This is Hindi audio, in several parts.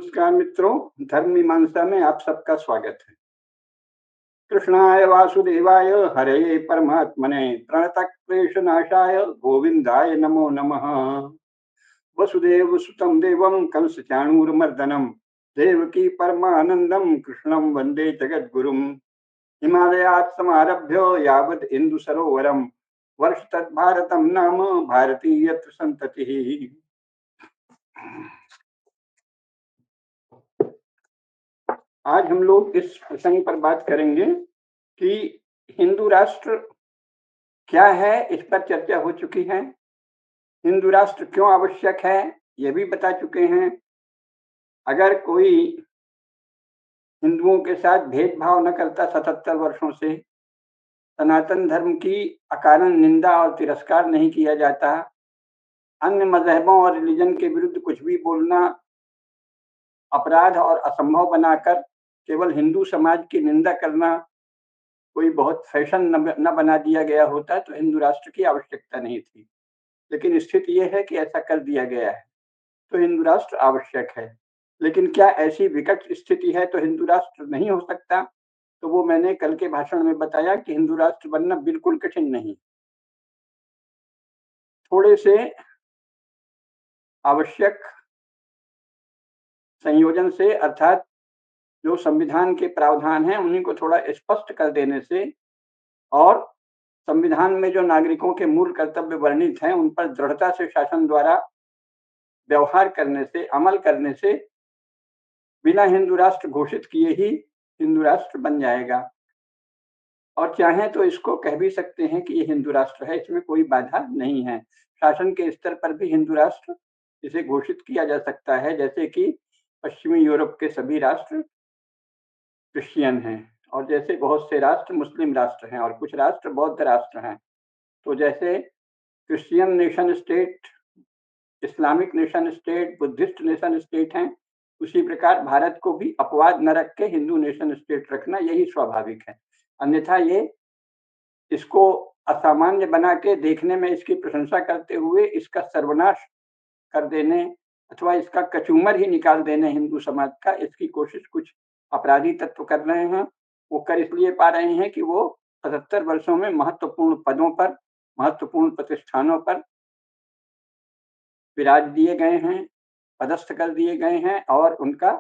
नमस्कार मित्रों, धर्म मीमांसा में आप सबका स्वागत है। कृष्णाय वासुदेवाय हरे परमात्मने प्रणतः क्लेशनाशाय गोविंदाय नमो नमः। वसुदेव सुतं देवं कंसचाणूरमर्दनं देवकी परमानंदं कृष्णं वंदे जगद्गुरुं। हिमालयात् समारभ्य यावद् इन्दुसरोवरं वर्षतद्भारतं नाम भारतीयत्र संततिः। आज हम लोग इस प्रसंग पर बात करेंगे कि हिंदू राष्ट्र क्या है। इस पर चर्चा हो चुकी है। हिंदू राष्ट्र क्यों आवश्यक है यह भी बता चुके हैं। अगर कोई हिंदुओं के साथ भेदभाव न करता 77 वर्षों से, सनातन धर्म की अकारण निंदा और तिरस्कार नहीं किया जाता, अन्य मजहबों और रिलीजन के विरुद्ध कुछ भी बोलना अपराध और असंभव बनाकर केवल हिंदू समाज की निंदा करना कोई बहुत फैशन न बना दिया गया होता तो हिंदू राष्ट्र की आवश्यकता नहीं थी। लेकिन स्थिति यह है कि ऐसा कर दिया गया है, तो हिंदू राष्ट्र आवश्यक है। लेकिन क्या ऐसी विकट स्थिति है तो हिंदू राष्ट्र नहीं हो सकता? तो वो मैंने कल के भाषण में बताया कि हिंदू राष्ट्र बनना बिल्कुल कठिन नहीं। थोड़े से आवश्यक संयोजन से, अर्थात जो संविधान के प्रावधान हैं उन्हीं को थोड़ा स्पष्ट कर देने से और संविधान में जो नागरिकों के मूल कर्तव्य वर्णित हैं उन पर दृढ़ता से शासन द्वारा व्यवहार करने से, अमल करने से बिना हिंदू राष्ट्र घोषित किए ही हिंदू राष्ट्र बन जाएगा। और चाहें तो इसको कह भी सकते हैं कि ये हिंदू राष्ट्र है, इसमें कोई बाधा नहीं है। शासन के स्तर पर भी हिंदू राष्ट्र इसे घोषित किया जा सकता है, जैसे कि पश्चिमी यूरोप के सभी राष्ट्र क्रिश्चियन हैं और जैसे बहुत से राष्ट्र मुस्लिम राष्ट्र हैं और कुछ राष्ट्र बौद्ध राष्ट्र हैं। तो जैसे Christian nation state, Islamic nation state, Buddhist nation state हैं, उसी प्रकार भारत को भी अपवाद न रख के हिंदू नेशन स्टेट रखना यही स्वाभाविक है। अन्यथा ये इसको असामान्य बना के देखने में इसकी प्रशंसा करते हुए इसका सर्वनाश कर देने अथवा इसका कचूमर ही निकाल देने हिंदू समाज का, इसकी कोशिश कुछ अपराधी तत्व कर रहे हैं। वो कर इसलिए पा रहे हैं कि वो 77 वर्षों में महत्वपूर्ण पदों पर, महत्वपूर्ण प्रतिष्ठानों पर विराज दिए गए हैं, पदस्थ कर दिए गए हैं और उनका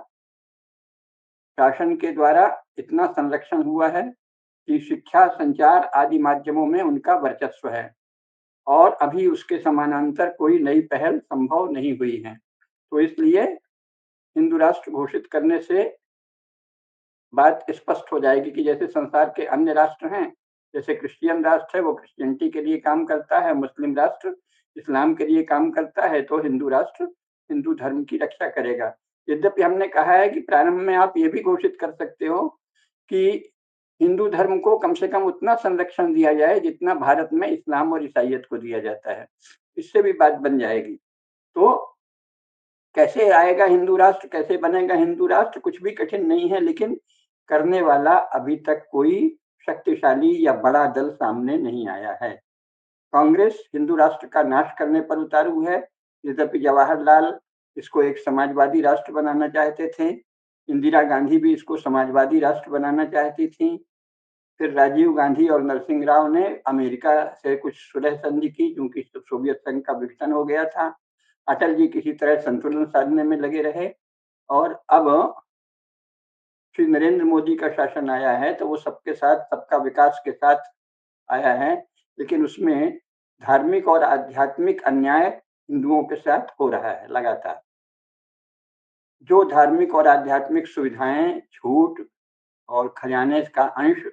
शासन के द्वारा इतना संरक्षण हुआ है कि शिक्षा, संचार आदि माध्यमों में उनका वर्चस्व है और अभी उसके समानांतर कोई नई पहल संभव नहीं हुई है। तो इसलिए हिंदू राष्ट्र घोषित करने से बात स्पष्ट हो जाएगी कि जैसे संसार के अन्य राष्ट्र हैं, जैसे क्रिश्चियन राष्ट्र है वो क्रिश्चियनिटी के लिए काम करता है, मुस्लिम राष्ट्र इस्लाम के लिए काम करता है, तो हिंदू राष्ट्र हिंदू धर्म की रक्षा करेगा। यद्यपि हमने कहा है कि प्रारंभ में आप ये भी घोषित कर सकते हो कि हिंदू धर्म को कम से कम उतना संरक्षण दिया जाए जितना भारत में इस्लाम और ईसाइयत को दिया जाता है, इससे भी बात बन जाएगी। तो कैसे आएगा हिंदू राष्ट्र, कैसे बनेगा हिंदू राष्ट्र, कुछ भी कठिन नहीं है, लेकिन करने वाला अभी तक कोई शक्तिशाली या बड़ा दल सामने नहीं आया है। कांग्रेस हिंदू राष्ट्र का नाश करने पर उतारू है, यद्यपि जवाहरलाल इसको एक समाजवादी राष्ट्र बनाना चाहते थे, इंदिरा गांधी भी इसको समाजवादी राष्ट्र बनाना चाहती थी, फिर राजीव गांधी और नरसिंह राव ने अमेरिका से कुछ सुलह संधि की क्योंकि सोवियत संघ का विघटन हो गया था। अटल जी किसी तरह संतुलन साधने में लगे रहे और अब श्री नरेंद्र मोदी का शासन आया है तो वो सबके साथ, सबका विकास के साथ आया है, लेकिन उसमें धार्मिक और आध्यात्मिक अन्याय हिंदुओं के साथ हो रहा है लगातार। जो धार्मिक और आध्यात्मिक सुविधाएं, छूट और खजाने का अंश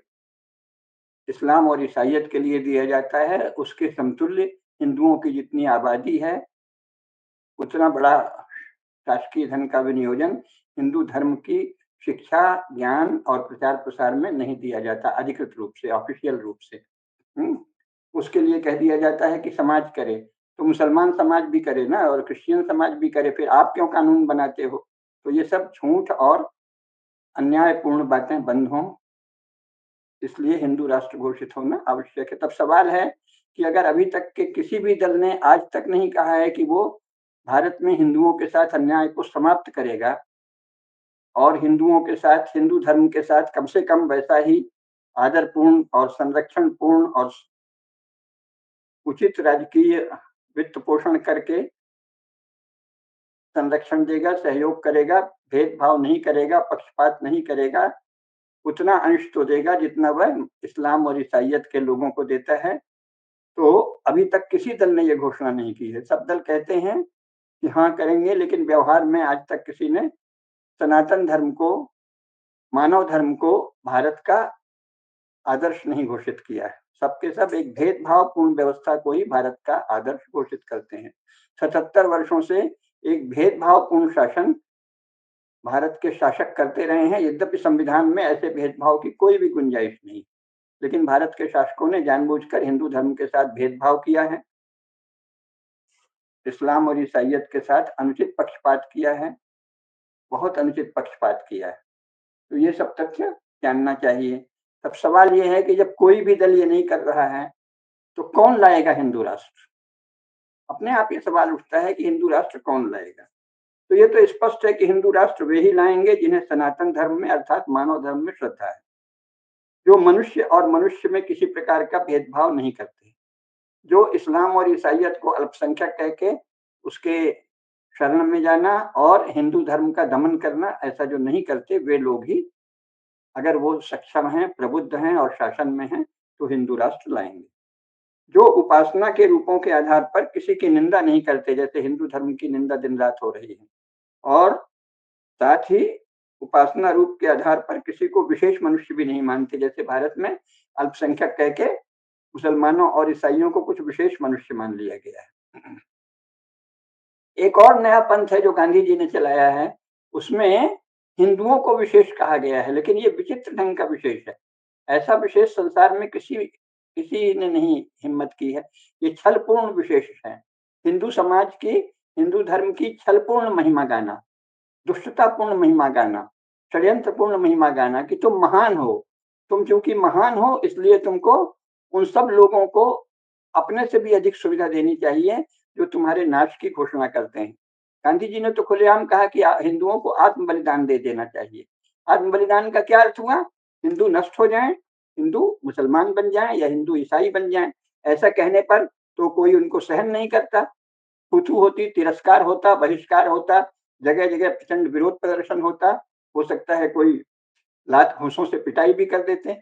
इस्लाम और ईसाइयत के लिए दिया जाता है, उसके समतुल्य हिंदुओं की जितनी आबादी है उतना बड़ा शासकीय धन का विनियोजन हिंदू धर्म की शिक्षा, ज्ञान और प्रचार प्रसार में नहीं दिया जाता अधिकृत रूप से, ऑफिशियल रूप से। उसके लिए कह दिया जाता है कि समाज करे, तो मुसलमान समाज भी करे ना और क्रिश्चियन समाज भी करे, फिर आप क्यों कानून बनाते हो? तो ये सब झूठ और अन्यायपूर्ण बातें बंद हों, इसलिए हिंदू राष्ट्र घोषित होना आवश्यक है। तब सवाल है कि अगर अभी तक के किसी भी दल ने आज तक नहीं कहा है कि वो भारत में हिंदुओं के साथ अन्याय को समाप्त करेगा, और हिंदुओं के साथ, हिंदू धर्म के साथ कम से कम वैसा ही आदरपूर्ण और संरक्षणपूर्ण और उचित राजकीय वित्त पोषण करके संरक्षण देगा, सहयोग करेगा, भेदभाव नहीं करेगा, पक्षपात नहीं करेगा, उतना अंश तो देगा जितना वह इस्लाम और ईसाइयत के लोगों को देता है। तो अभी तक किसी दल ने यह घोषणा नहीं की है। सब दल कहते हैं कि हाँ करेंगे, लेकिन व्यवहार में आज तक किसी ने सनातन धर्म को, मानव धर्म को भारत का आदर्श नहीं घोषित किया है। सबके सब एक भेदभावपूर्ण व्यवस्था को ही भारत का आदर्श घोषित करते हैं। 77 वर्षों से एक भेदभावपूर्ण शासन भारत के शासक करते रहे हैं। यद्यपि संविधान में ऐसे भेदभाव की कोई भी गुंजाइश नहीं, लेकिन भारत के शासकों ने जानबूझकर हिंदू धर्म के साथ भेदभाव किया है, इस्लाम और ईसाइयत के साथ अनुचित पक्षपात किया है, बहुत अनुचित पक्षपात किया है। तो ये सब तथ्य जानना चाहिए। अब सवाल ये है कि जब कोई भी दल ये नहीं कर रहा है, तो कौन लाएगा हिंदू राष्ट्र? अपने आप ये सवाल उठता है कि हिंदू राष्ट्र कौन लाएगा? तो ये तो स्पष्ट है कि हिंदू राष्ट्र वे ही लाएंगे जिन्हें सनातन धर्म में अर्थात मानव धर्म में श्रद्धा है, जो मनुष्य और मनुष्य में किसी प्रकार का भेदभाव नहीं करते, जो इस्लाम और ईसाइयत को अल्पसंख्यक कह के उसके शरण में जाना और हिंदू धर्म का दमन करना, ऐसा जो नहीं करते, वे लोग ही, अगर वो सक्षम हैं, प्रबुद्ध हैं और शासन में हैं, तो हिंदू राष्ट्र लाएंगे। जो उपासना के रूपों के आधार पर किसी की निंदा नहीं करते, जैसे हिंदू धर्म की निंदा दिन रात हो रही है, और साथ ही उपासना रूप के आधार पर किसी को विशेष मनुष्य भी नहीं मानते, जैसे भारत में अल्पसंख्यक कह के मुसलमानों और ईसाइयों को कुछ विशेष मनुष्य मान लिया गया है। एक और नया पंथ है जो गांधी जी ने चलाया है, उसमें हिंदुओं को विशेष कहा गया है, लेकिन ये विचित्र ढंग का विशेष है। ऐसा विशेष संसार में किसी किसी ने नहीं हिम्मत की है। ये छलपूर्ण विशेष है। हिंदू समाज की, हिंदू धर्म की छलपूर्ण महिमा गाना, दुष्टतापूर्ण महिमा गाना, षड्यंत्रपूर्ण महिमा गाना कि तुम महान हो, तुम चूंकि महान हो इसलिए तुमको उन सब लोगों को अपने से भी अधिक सुविधा देनी चाहिए जो तुम्हारे नाश की घोषणा करते हैं। गांधी जी ने तो खुलेआम कहा कि हिंदुओं को आत्म बलिदान दे देना चाहिए। आत्म बलिदान का क्या अर्थ हुआ? हिंदू नष्ट हो जाएं, हिंदू मुसलमान बन जाएं या हिंदू ईसाई बन जाएं। ऐसा कहने पर तो कोई उनको सहन नहीं करता, थू होती, तिरस्कार होता, बहिष्कार होता, जगह जगह प्रचंड विरोध प्रदर्शन होता, हो सकता है कोई लात घूंसों से पिटाई भी कर देते।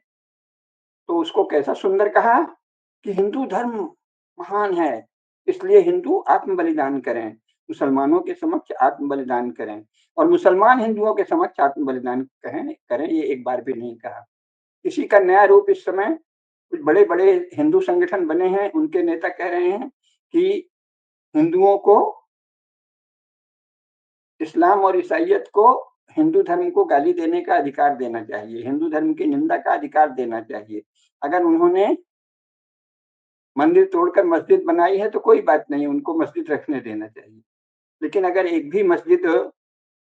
तो उसको कैसा सुंदर कहा कि हिंदू धर्म महान है, इसलिए हिंदू आत्म बलिदान करें, मुसलमानों के समक्ष आत्म बलिदान करें, और मुसलमान हिंदुओं के समक्ष आत्म बलिदान करें, ये एक बार भी नहीं कहा। इसी का नया रूप इस समय कुछ बड़े बड़े हिंदू संगठन बने हैं, उनके नेता कह रहे हैं कि हिंदुओं को, इस्लाम और ईसाइयत को हिंदू धर्म को गाली देने का अधिकार देना चाहिए, हिंदू धर्म की निंदा का अधिकार देना चाहिए। अगर उन्होंने मंदिर तोड़कर मस्जिद बनाई है तो कोई बात नहीं, उनको मस्जिद रखने देना चाहिए। लेकिन अगर एक भी मस्जिद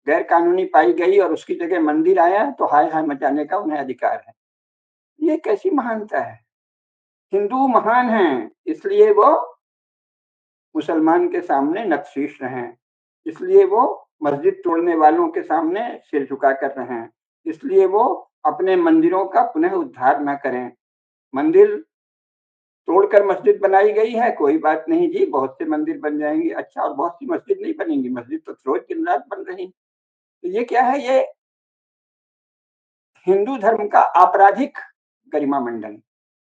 गैर कानूनी पाई गई और उसकी जगह मंदिर आया तो हाय हाय मचाने का उन्हें अधिकार है। ये कैसी महानता है? हिंदू महान हैं, इसलिए वो मुसलमान के सामने नतशीश रहें, इसलिए वो मस्जिद तोड़ने वालों के सामने सिर झुका कर रहें, इसलिए वो अपने मंदिरों का पुनः उद्धार न करें। मंदिर तोड़कर मस्जिद बनाई गई है, कोई बात नहीं जी, बहुत से मंदिर बन जाएंगे। अच्छा, और बहुत सी मस्जिद नहीं बनेंगी? मस्जिद तो रोज दिन रात बन रही। तो ये क्या है? ये हिंदू धर्म का आपराधिक गरिमा मंडन,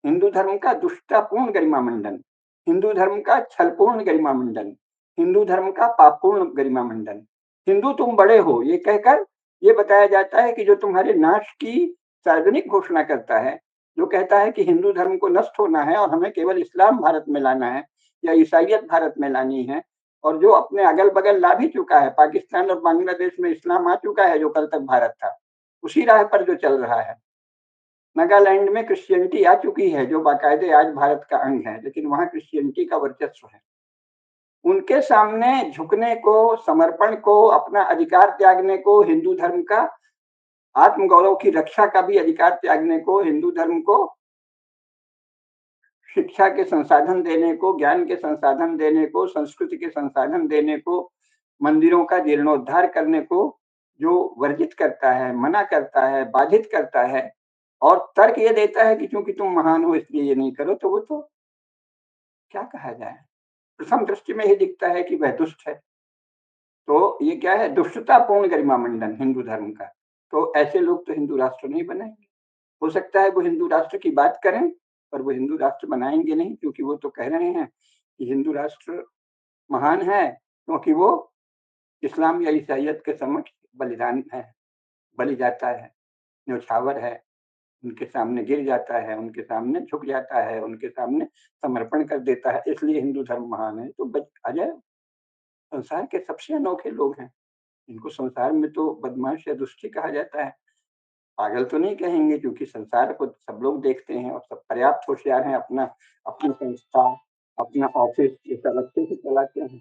हिंदू धर्म का दुष्टतापूर्ण गरिमा मंडन, हिंदू धर्म का छलपूर्ण गरिमा मंडन, हिंदू धर्म का पापपूर्ण गरिमा मंडन। हिंदू तुम बड़े हो ये कहकर ये बताया जाता है कि जो तुम्हारे नाश की सार्वजनिक घोषणा करता है, जो कहता है कि हिंदू धर्म को नष्ट होना है और हमें केवल इस्लाम भारत में लाना है या ईसाइयत भारत में लानी है, और जो अपने अगल बगल ला भी चुका है, पाकिस्तान और बांग्लादेश में इस्लाम आ चुका है जो कल तक भारत था, उसी राह पर जो चल रहा है। नागालैंड में क्रिश्चियनिटी आ चुकी है जो बाकायदे आज भारत का अंग है, लेकिन वहां क्रिश्चियनिटी का वर्चस्व है। उनके सामने झुकने को, समर्पण को, अपना अधिकार त्यागने को, हिंदू धर्म का आत्मगौरव की रक्षा का भी अधिकार त्यागने को, हिंदू धर्म को शिक्षा के संसाधन देने को, ज्ञान के संसाधन देने को, संस्कृति के संसाधन देने को, मंदिरों का जीर्णोद्धार करने को जो वर्जित करता है, मना करता है, बाधित करता है और तर्क ये देता है कि चूँकि तुम महान हो इसलिए ये नहीं करो, तो वो तो क्या कहा जाए? प्रथम दृष्टि में ये दिखता है कि वह दुष्ट है। तो ये क्या है? दुष्टतापूर्ण गरिमा मंडन हिंदू धर्म का। तो ऐसे लोग तो हिंदू राष्ट्र नहीं बनाएँगे। हो सकता है वो हिंदू राष्ट्र की बात करें, पर वो हिंदू राष्ट्र बनाएँगे नहीं, क्योंकि वो तो कह रहे हैं कि हिंदू राष्ट्र महान है, क्योंकि वो इस्लाम या ईसाइयत के समक्ष बलिदान है, बलि जाता है, न्यौछावर है, उनके सामने गिर जाता है, उनके सामने झुक जाता है, उनके सामने समर्पण कर देता है, इसलिए हिंदू धर्म महान है। तो अजय संसार के सबसे अनोखे लोग हैं। इनको संसार में तो बदमाश या दुष्ट ही कहा जाता है। पागल तो नहीं कहेंगे, क्योंकि संसार को सब लोग देखते हैं और सब पर्याप्त होशियार हैं, अपना अपनी संस्था, अपना ऑफ़िस ये सब अच्छे से चलाते हैं।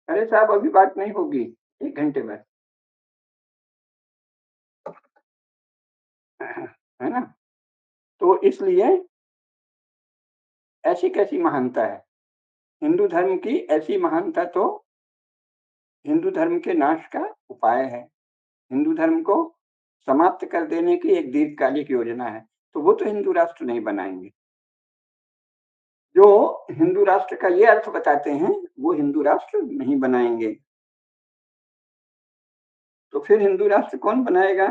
अरे साहब अभी बात नहीं होगी, 1 घंटे में। है ना? तो इसलिए ऐसी कैसी महानता है? हिंदू धर्म की ऐसी महानता तो हिंदू धर्म के नाश का उपाय है। हिंदू धर्म को समाप्त कर देने की एक दीर्घकालिक योजना है। तो वो तो हिंदू राष्ट्र नहीं बनाएँगे। जो हिंदू राष्ट्र का ये अर्थ बताते हैं, वो हिंदू राष्ट्र नहीं बनाएँगे। तो फिर हिंदू राष्ट्र कौन बनाएगा?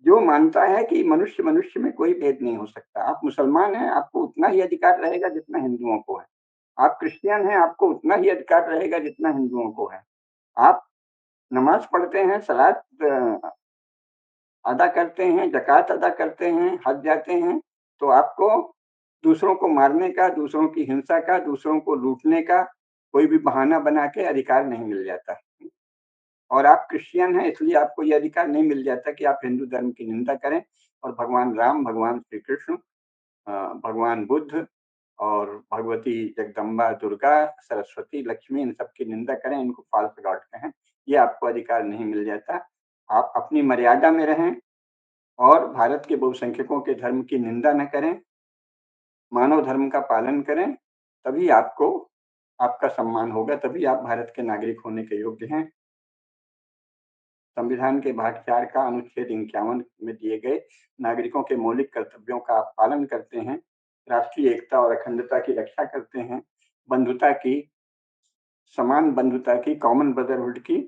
जो मानता है कि मनुष्य-मनुष्य में कोई भेद नहीं हो सकता। आप मुसलमान हैं, आपको उतना ही अधिकार रहेगा जितना हिंदुओं को है। आप क्रिश्चियन हैं, आपको उतना ही अधिकार रहेगा जितना हिंदुओं को है। आप नमाज़ पढ़ते हैं, सलात अदा करते हैं, ज़कात अदा करते हैं, हज जाते हैं, तो आपको दूसरों को मारने का, दूसरों की हिंसा का, दूसरों को लूटने का कोई भी बहाना बना के अधिकार नहीं मिल जाता। और आप क्रिश्चियन हैं, इसलिए आपको ये अधिकार नहीं मिल जाता कि आप हिंदू धर्म की निंदा करें और भगवान राम, भगवान श्री कृष्ण, भगवान बुद्ध और भगवती जगदम्बा, दुर्गा, सरस्वती, लक्ष्मी इन सब की निंदा करें, इनको फ़ाल्स गॉड कहें। ये आपको अधिकार नहीं मिल जाता। आप अपनी मर्यादा में रहें और भारत के बहुसंख्यकों के धर्म की निंदा न करें, मानव धर्म का पालन करें, तभी आपको आपका सम्मान होगा, तभी आप भारत के नागरिक होने के योग्य हैं। संविधान के भाग 4 का अनुच्छेद 51 में दिए गए नागरिकों के मौलिक कर्तव्यों का आप पालन करते हैं, राष्ट्रीय एकता और अखंडता की रक्षा करते हैं, बंधुता की, समान बंधुता की, कॉमन ब्रदरहुड की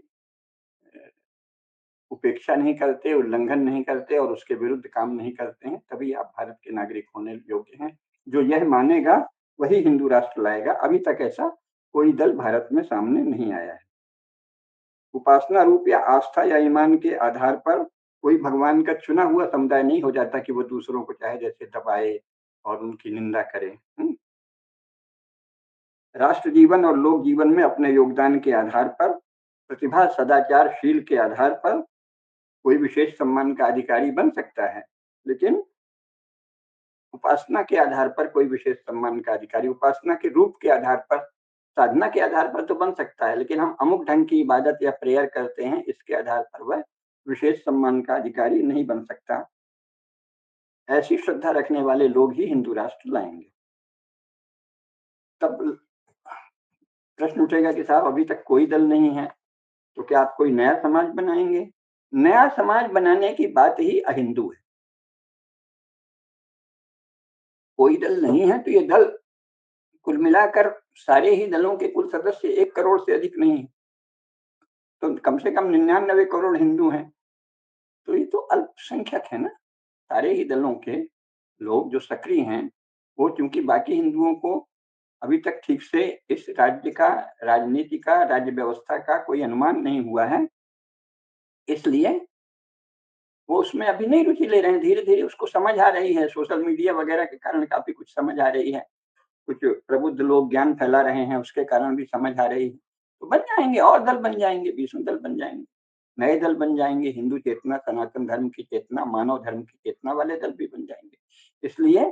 उपेक्षा नहीं करते, उल्लंघन नहीं करते और उसके विरुद्ध काम नहीं करते हैं, तभी आप भारत के नागरिक होने योग्य हैं। जो यह मानेगा, वही हिंदू राष्ट्र लाएगा। अभी तक ऐसा कोई दल भारत में सामने नहीं आया है। उपासना रूप या आस्था या ईमान के आधार पर कोई भगवान का चुना हुआ समुदाय नहीं हो जाता कि वो दूसरों को चाहे जैसे दबाए और उनकी निंदा करे। राष्ट्र जीवन और लोक जीवन में अपने योगदान के आधार पर, प्रतिभा, सदाचार, शील के आधार पर कोई विशेष सम्मान का अधिकारी बन सकता है, लेकिन उपासना के आधार पर कोई विशेष सम्मान का अधिकारी, उपासना के रूप के आधार पर, साधना के आधार पर तो बन सकता है, लेकिन हम अमुक ढंग की इबादत या प्रेयर करते हैं, इसके आधार पर वह विशेष सम्मान का अधिकारी नहीं बन सकता। ऐसी श्रद्धा रखने वाले लोग ही हिंदू राष्ट्र लाएंगे। तब प्रश्न उठेगा कि साहब अभी तक कोई दल नहीं है, तो क्या आप कोई नया समाज बनाएंगे? नया समाज बनाने की बात ही अहिंदू है। कोई दल नहीं है तो ये दल कुल मिलाकर सारे ही दलों के कुल सदस्य 1 करोड़ से अधिक नहीं है। तो कम से कम 99 करोड़ हिंदू हैं। तो ये तो अल्पसंख्यक है ना। सारे ही दलों के लोग जो सक्रिय हैं, वो चूँकि बाकी हिंदुओं को अभी तक ठीक से इस राज्य का, राजनीति का, राज्य व्यवस्था का कोई अनुमान नहीं हुआ है, इसलिए वो उसमें अभी नहीं रुचि ले रहे हैं। धीरे-धीरे उसको समझ आ रही है, सोशल मीडिया वगैरह के कारण काफ़ी कुछ समझ आ रही है। कुछ प्रबुद्ध लोग ज्ञान फैला रहे हैं, उसके कारण भी समझ आ रही है। तो बन जाएँगे और दल बन जाएँगे, बीसों दल बन जाएँगे। नए दल बन जाएँगे, हिंदू चेतना, सनातन धर्म की चेतना, मानव धर्म की चेतना वाले दल भी बन जाएँगे। इसलिए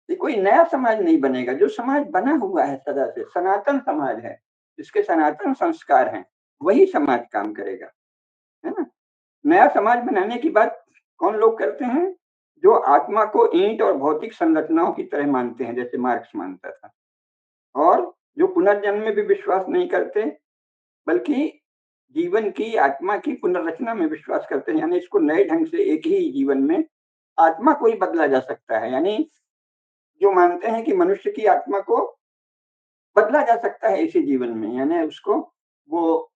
ये कोई नया समाज नहीं बनेगा, जो समाज बना हुआ है सदा से, सनातन समाज है, जिसके सनातन संस्कार हैं, वही समाज काम करेगा, है ना? नया समाज बनाने की बात कौन लोग करते हैं? जो आत्मा को ईंट और भौतिक संरचनाओं की तरह मानते हैं, जैसे मार्क्स मानता था। और जो पुनर्जन्म में भी विश्वास नहीं करते, बल्कि जीवन की, आत्मा की पुनर्रचना में विश्वास करते हैं। यानी इसको नए ढंग से एक ही जीवन में आत्मा को ही बदला जा सकता है। यानी जो मानते हैं कि मनुष्य की आत्मा को बदला जा सकता है इसी जीवन में, यानी उसको वो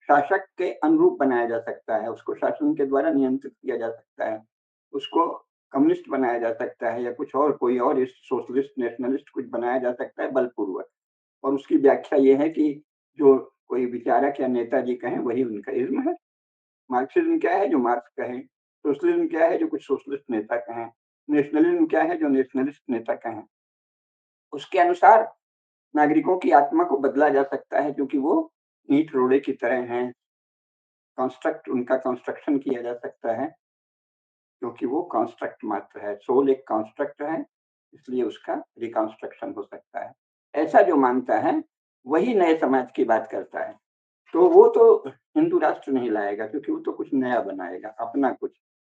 शासक के अनुरूप बनाया जा सकता है, उसको शासन के द्वारा नियंत्रित किया जा सकता है, उसको कम्युनिस्ट बनाया जा सकता है या कुछ और कोई और इस सोशलिस्ट, नेशनलिस्ट कुछ बनाया जा सकता है बलपूर्वक। और उसकी व्याख्या ये है कि जो कोई विचारक या नेताजी कहें वही उनका इज़्म है। मार्क्सिज्म क्या है जो मार्क्स कहे, सोशलिज्म क्या है जो कुछ सोशलिस्ट नेता कहें, नेशनलिज्म क्या है जो नेशनलिस्ट नेता कहें। उसके अनुसार नागरिकों की आत्मा को बदला जा सकता है क्योंकि वो ईंट रोड़े की तरह हैं। कंस्ट्रक्ट उनका कंस्ट्रक्शन किया जा सकता है क्योंकि वो कंस्ट्रक्ट मात्र है। सोल एक कंस्ट्रक्ट है, इसलिए उसका रिकंस्ट्रक्शन हो सकता है। ऐसा जो मानता है वही नए समाज की बात करता है। तो वो तो हिंदू राष्ट्र नहीं लाएगा क्योंकि वो तो कुछ नया बनाएगा, अपना कुछ,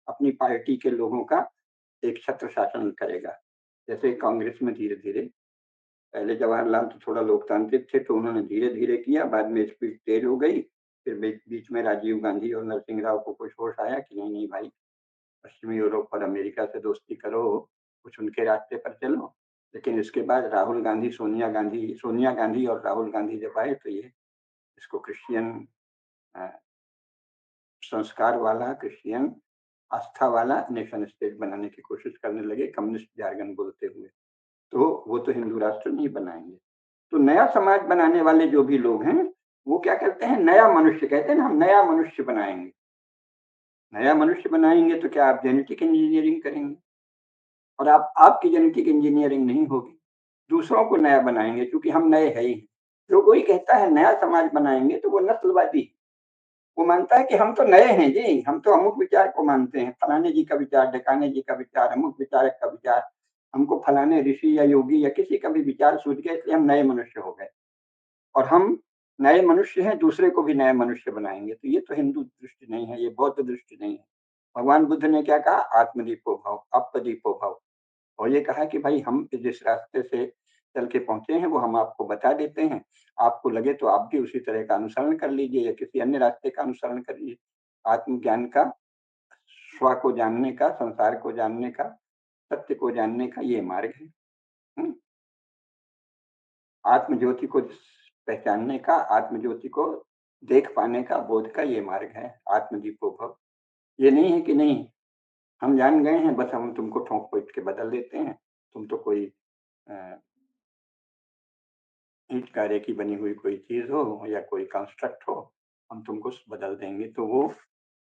अपनी पार्टी के लोगों का एक छत्र शासन करेगा। जैसे कांग्रेस में धीरे-धीरे, पहले जवाहरलाल तो थोड़ा लोकतांत्रिक थे तो उन्होंने धीरे-धीरे किया, बाद में स्पीड तेज हो गई, फिर बीच में राजीव गांधी और नरसिंह राव को कुछ होश आया कि नहीं, नहीं भाई, पश्चिमी यूरोप और अमेरिका से दोस्ती करो, कुछ उनके रास्ते पर चलो। लेकिन इसके बाद राहुल गांधी, सोनिया गांधी और राहुल गांधी जब आए तो ये इसको क्रिश्चियन संस्कार वाला, क्रिश्चियन आस्था वाला नेशन स्टेट बनाने की कोशिश करने लगे, कम्युनिस्ट जार्गन बोलते हुए। तो वो तो हिंदू राष्ट्र नहीं बनाएंगे। तो नया समाज बनाने वाले जो भी लोग हैं, वो क्या करते हैं, नया मनुष्य कहते हैं ना, हम नया मनुष्य बनाएंगे। नया मनुष्य बनाएंगे तो क्या आप जेनेटिक इंजीनियरिंग करेंगे? और आपकी जेनेटिक इंजीनियरिंग नहीं होगी, दूसरों को नया बनाएंगे क्योंकि हम नए हैं ही। जो कोई कहता है नया समाज बनाएंगे तो वो नस्लवादी, वो मानता है कि हम तो नए हैं जी, हम तो अमुक विचार को मानते हैं, फलाने जी का विचार, ढकाने जी का विचार, अमुक विचारक का विचार, हमको फलाने ऋषि या योगी या किसी का भी विचार सूझ गया इसलिए हम नए मनुष्य हो गए और हम नए मनुष्य हैं, दूसरे को भी नए मनुष्य बनाएंगे। तो ये तो हिंदू दृष्टि नहीं है, ये बौद्ध दृष्टि नहीं है। भगवान बुद्ध ने क्या कहा, आत्मदीपो भव, अपदीपो भव। और ये कहा कि भाई हम जिस रास्ते से चल के पहुंचे हैं वो हम आपको बता देते हैं, आपको लगे तो आप भी उसी तरह का अनुसरण कर लीजिए या किसी अन्य रास्ते का अनुसरण करिए। आत्मज्ञान का, स्व को जानने का, संसार को जानने का, सत्य को जानने का ये मार्ग है। हम्म? आत्म ज्योति को पहचानने का, आत्म ज्योति को देख पाने का, बोध का ये मार्ग है, आत्मदीपो भव। ये नहीं है कि नहीं हम जान गए हैं, बस हम तुमको ठोक पीट के बदल देते हैं, तुम तो कोई ईंट कार्य की बनी हुई कोई चीज हो या कोई कंस्ट्रक्ट हो, हम तुमको बदल देंगे। तो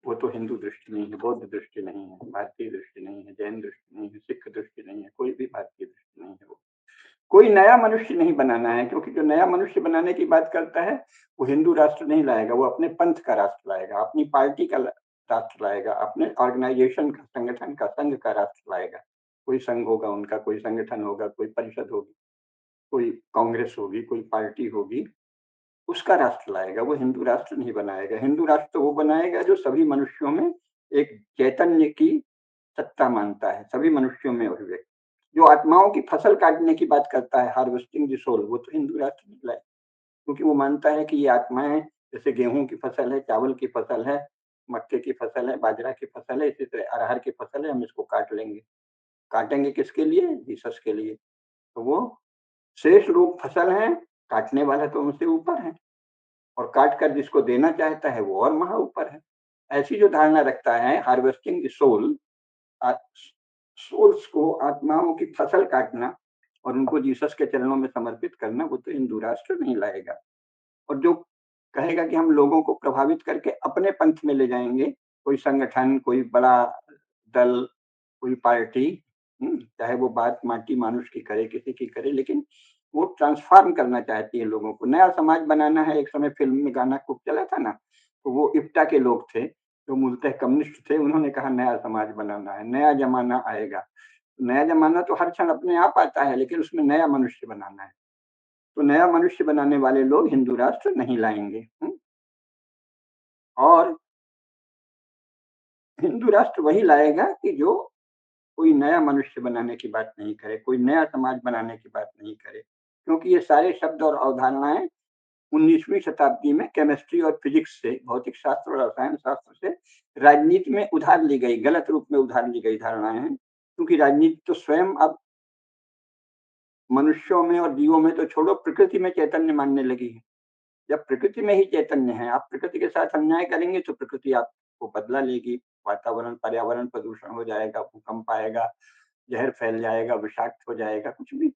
वो तो हिंदू दृष्टि नहीं है, बौद्ध दृष्टि नहीं है, भारतीय दृष्टि नहीं है, जैन दृष्टि नहीं है, सिख दृष्टि नहीं है, कोई भी भारतीय दृष्टि नहीं है। वो कोई नया मनुष्य नहीं बनाना है क्योंकि जो नया मनुष्य बनाने की बात करता है वो हिंदू राष्ट्र नहीं लाएगा, वो अपने पंथ का राष्ट्र लाएगा, अपनी पार्टी का राष्ट्र लाएगा, अपने ऑर्गेनाइजेशन का, संगठन का, संघ का राष्ट्र लाएगा। कोई संघ होगा उनका, कोई संगठन होगा, कोई परिषद होगी, कोई कांग्रेस होगी, कोई पार्टी होगी, उसका राष्ट्र लाएगा, वो हिंदू राष्ट्र नहीं बनाएगा। हिंदू राष्ट्र तो वो बनाएगा जो सभी मनुष्यों में एक चैतन्य की सत्ता मानता है, सभी मनुष्यों में अभिव्यक्त। जो आत्माओं की फसल काटने की बात करता है, हार्वेस्टिंग द सोल, वो तो हिंदू राष्ट्र नहीं लाए क्योंकि वो मानता है कि ये आत्माएं जैसे गेहूं की फसल है, चावल की फसल है, मक्के की फसल है, बाजरा की फसल है, इसी तरह अरहर की फसल है, हम इसको काट लेंगे। काटेंगे किसके लिए? जीसस के लिए। तो वो शेष लोग फसल हैं, काटने वाला तो उनसे ऊपर है और काट कर जिसको देना चाहता है वो और महा ऊपर है। ऐसी जो धारणा रखता है, हार्वेस्टिंग द सोल, सोल्स को, आत्माओं की फसल काटना और उनको जीसस के चरणों में समर्पित करना, वो तो हिंदू राष्ट्र नहीं लाएगा। और जो कहेगा कि हम लोगों को प्रभावित करके अपने पंथ में ले जाएंगे, कोई संगठन, कोई बड़ा दल, कोई पार्टी, चाहे वो बात माटी मानुष की करे, किसी की करे, लेकिन वो ट्रांसफॉर्म करना चाहती है लोगों को, नया समाज बनाना है। एक समय फिल्म में गाना खूब चला था ना, तो वो इप्टा के लोग थे जो मूलतः कम्युनिस्ट थे, उन्होंने कहा नया समाज बनाना है, नया जमाना आएगा। नया जमाना तो हर क्षण अपने आप आता है, लेकिन उसमें नया मनुष्य बनाना है। तो नया मनुष्य बनाने वाले लोग हिंदू राष्ट्र नहीं लाएंगे। और हिंदू राष्ट्र वही लाएगा कि जो कोई नया मनुष्य बनाने की बात नहीं करे, कोई नया समाज बनाने की बात नहीं करे, क्योंकि ये सारे शब्द और अवधारणाएं 19वीं शताब्दी में केमिस्ट्री और फिजिक्स से, भौतिक शास्त्र और रसायन शास्त्र से राजनीति में उधार ली गई, गलत रूप में उधार ली गई धारणाएं हैं, क्योंकि राजनीति तो स्वयं अब मनुष्यों में और जीवों में तो छोड़ो, प्रकृति में चैतन्य मानने लगी है। जब प्रकृति में ही चैतन्य है, आप प्रकृति के साथ अन्याय करेंगे तो प्रकृति आपको बदला लेगी, वातावरण पर्यावरण प्रदूषण हो जाएगा, भूकंप आएगा, जहर फैल जाएगा, विषाक्त हो जाएगा, कुछ भी,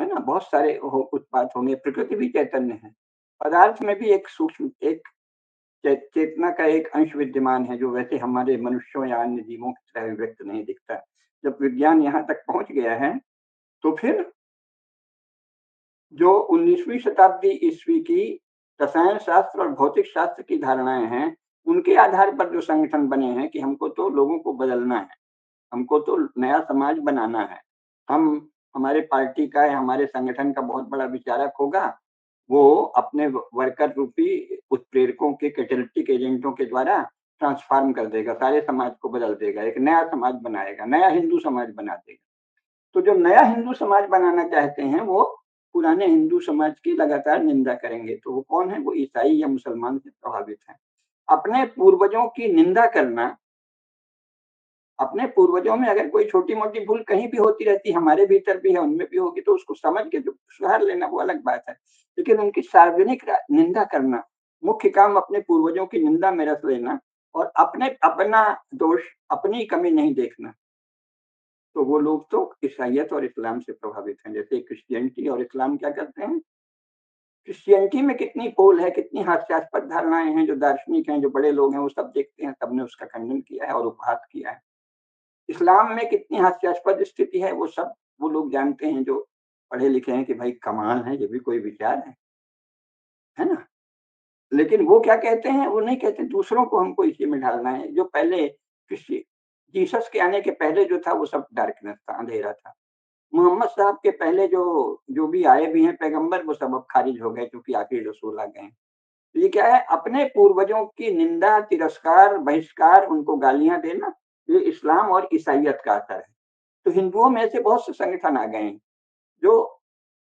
है ना? बहुत सारे उत्पात होंगे। प्रकृति भी चैतन्य है। पदार्थ में भी एक सूक्ष्म, एक चेतना का एक अंश विद्यमान है, जो वैसे हमारे मनुष्यों या अन्य जीवों की तरह व्यक्त नहीं दिखता। जब विज्ञान यहाँ तक पहुंच गया है, तो फिर जो 19वीं शताब्दी ईस्वी की रसायन शास्त्र और भौतिक शास्त्र की धारणाएं हैं, उनके आधार पर जो संगठन बने हैं कि हमको तो लोगों को बदलना है, हमको तो नया समाज बनाना है। हम, हमारे पार्टी का या हमारे संगठन का बहुत बड़ा विचारक होगा, वो अपने वर्कर रूपी उत्प्रेरकों के कैटालिटिक एजेंटों के द्वारा ट्रांसफॉर्म कर देगा, सारे समाज को बदल देगा, एक नया समाज बनाएगा, नया हिंदू समाज बना देगा। तो जो नया हिंदू समाज बनाना चाहते हैं, वो पुराने हिंदू समाज की लगातार निंदा करेंगे। तो वो कौन है? वो ईसाई या मुसलमान से प्रभावित हैं। अपने पूर्वजों की निंदा करना, अपने पूर्वजों में अगर कोई छोटी-मोटी भूल कहीं भी होती रहती, हमारे भीतर भी है, उनमें भी होगी, तो उसको समझ के जो सुधार लेना वो अलग बात है। लेकिन उनकी सार्वजनिक निंदा करना, मुख्य काम अपने पूर्वजों की निंदा में रस लेना और अपना दोष, अपनी कमी नहीं देखना, तो वो लोग तो ईसाइयत और इस्लाम से प्रभावित हैं। जैसे क्रिश्चियनिटी और इस्लाम क्या करते हैं? क्रिश्चियनिटी में कितनी पोल है, कितनी हास्यास्पद धारणाएँ हैं, जो दार्शनिक हैं, जो बड़े लोग हैं, वो सब देखते हैं, सबने उसका खंडन किया है और उपहास किया है। इस्लाम में कितनी हास्यास्पद स्थिति है, वो सब वो लोग जानते हैं जो पढ़े लिखे हैं, कि भाई कमाल है, ये भी कोई विचार है ना? लेकिन वो क्या कहते हैं? वो नहीं कहते दूसरों को हमको इसी में ढालना है। जो पहले क्रिश्चि जीसस के आने के पहले जो था, वो सब डार्कनेस था, अंधेरा था। मोहम्मद साहब के पहले जो जो भी आए भी हैं पैगंबर, वो सब अब खारिज हो गए, क्योंकि आखिरी रसूल आ गए हैं। तो ये क्या है? अपने पूर्वजों की निंदा, तिरस्कार, बहिष्कार, उनको गालियां देना, ये इस्लाम और ईसाइयत का असर है। तो हिंदुओं में से बहुत से संगठन आ गए हैं, जो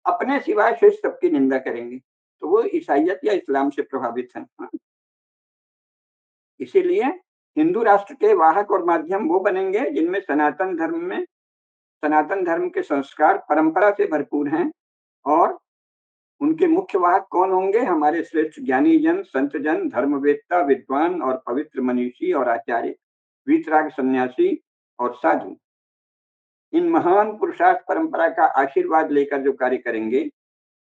अपने सिवाय शेष सबकी निंदा करेंगे, तो वो ईसाइयत या इस्लाम से प्रभावित हैं। इसीलिए हिंदू राष्ट्र के वाहक और माध्यम वो बनेंगे जिनमें सनातन धर्म के संस्कार परंपरा से भरपूर हैं, और उनके मुख्य वाहक कौन होंगे? हमारे श्रेष्ठ ज्ञानी जन, संत जन, धर्मवेत्ता, विद्वान और पवित्र मनीषी और आचार्य, वीतराग सन्यासी और साधु। इन महान पुरुषार्थ परंपरा का आशीर्वाद लेकर जो कार्य करेंगे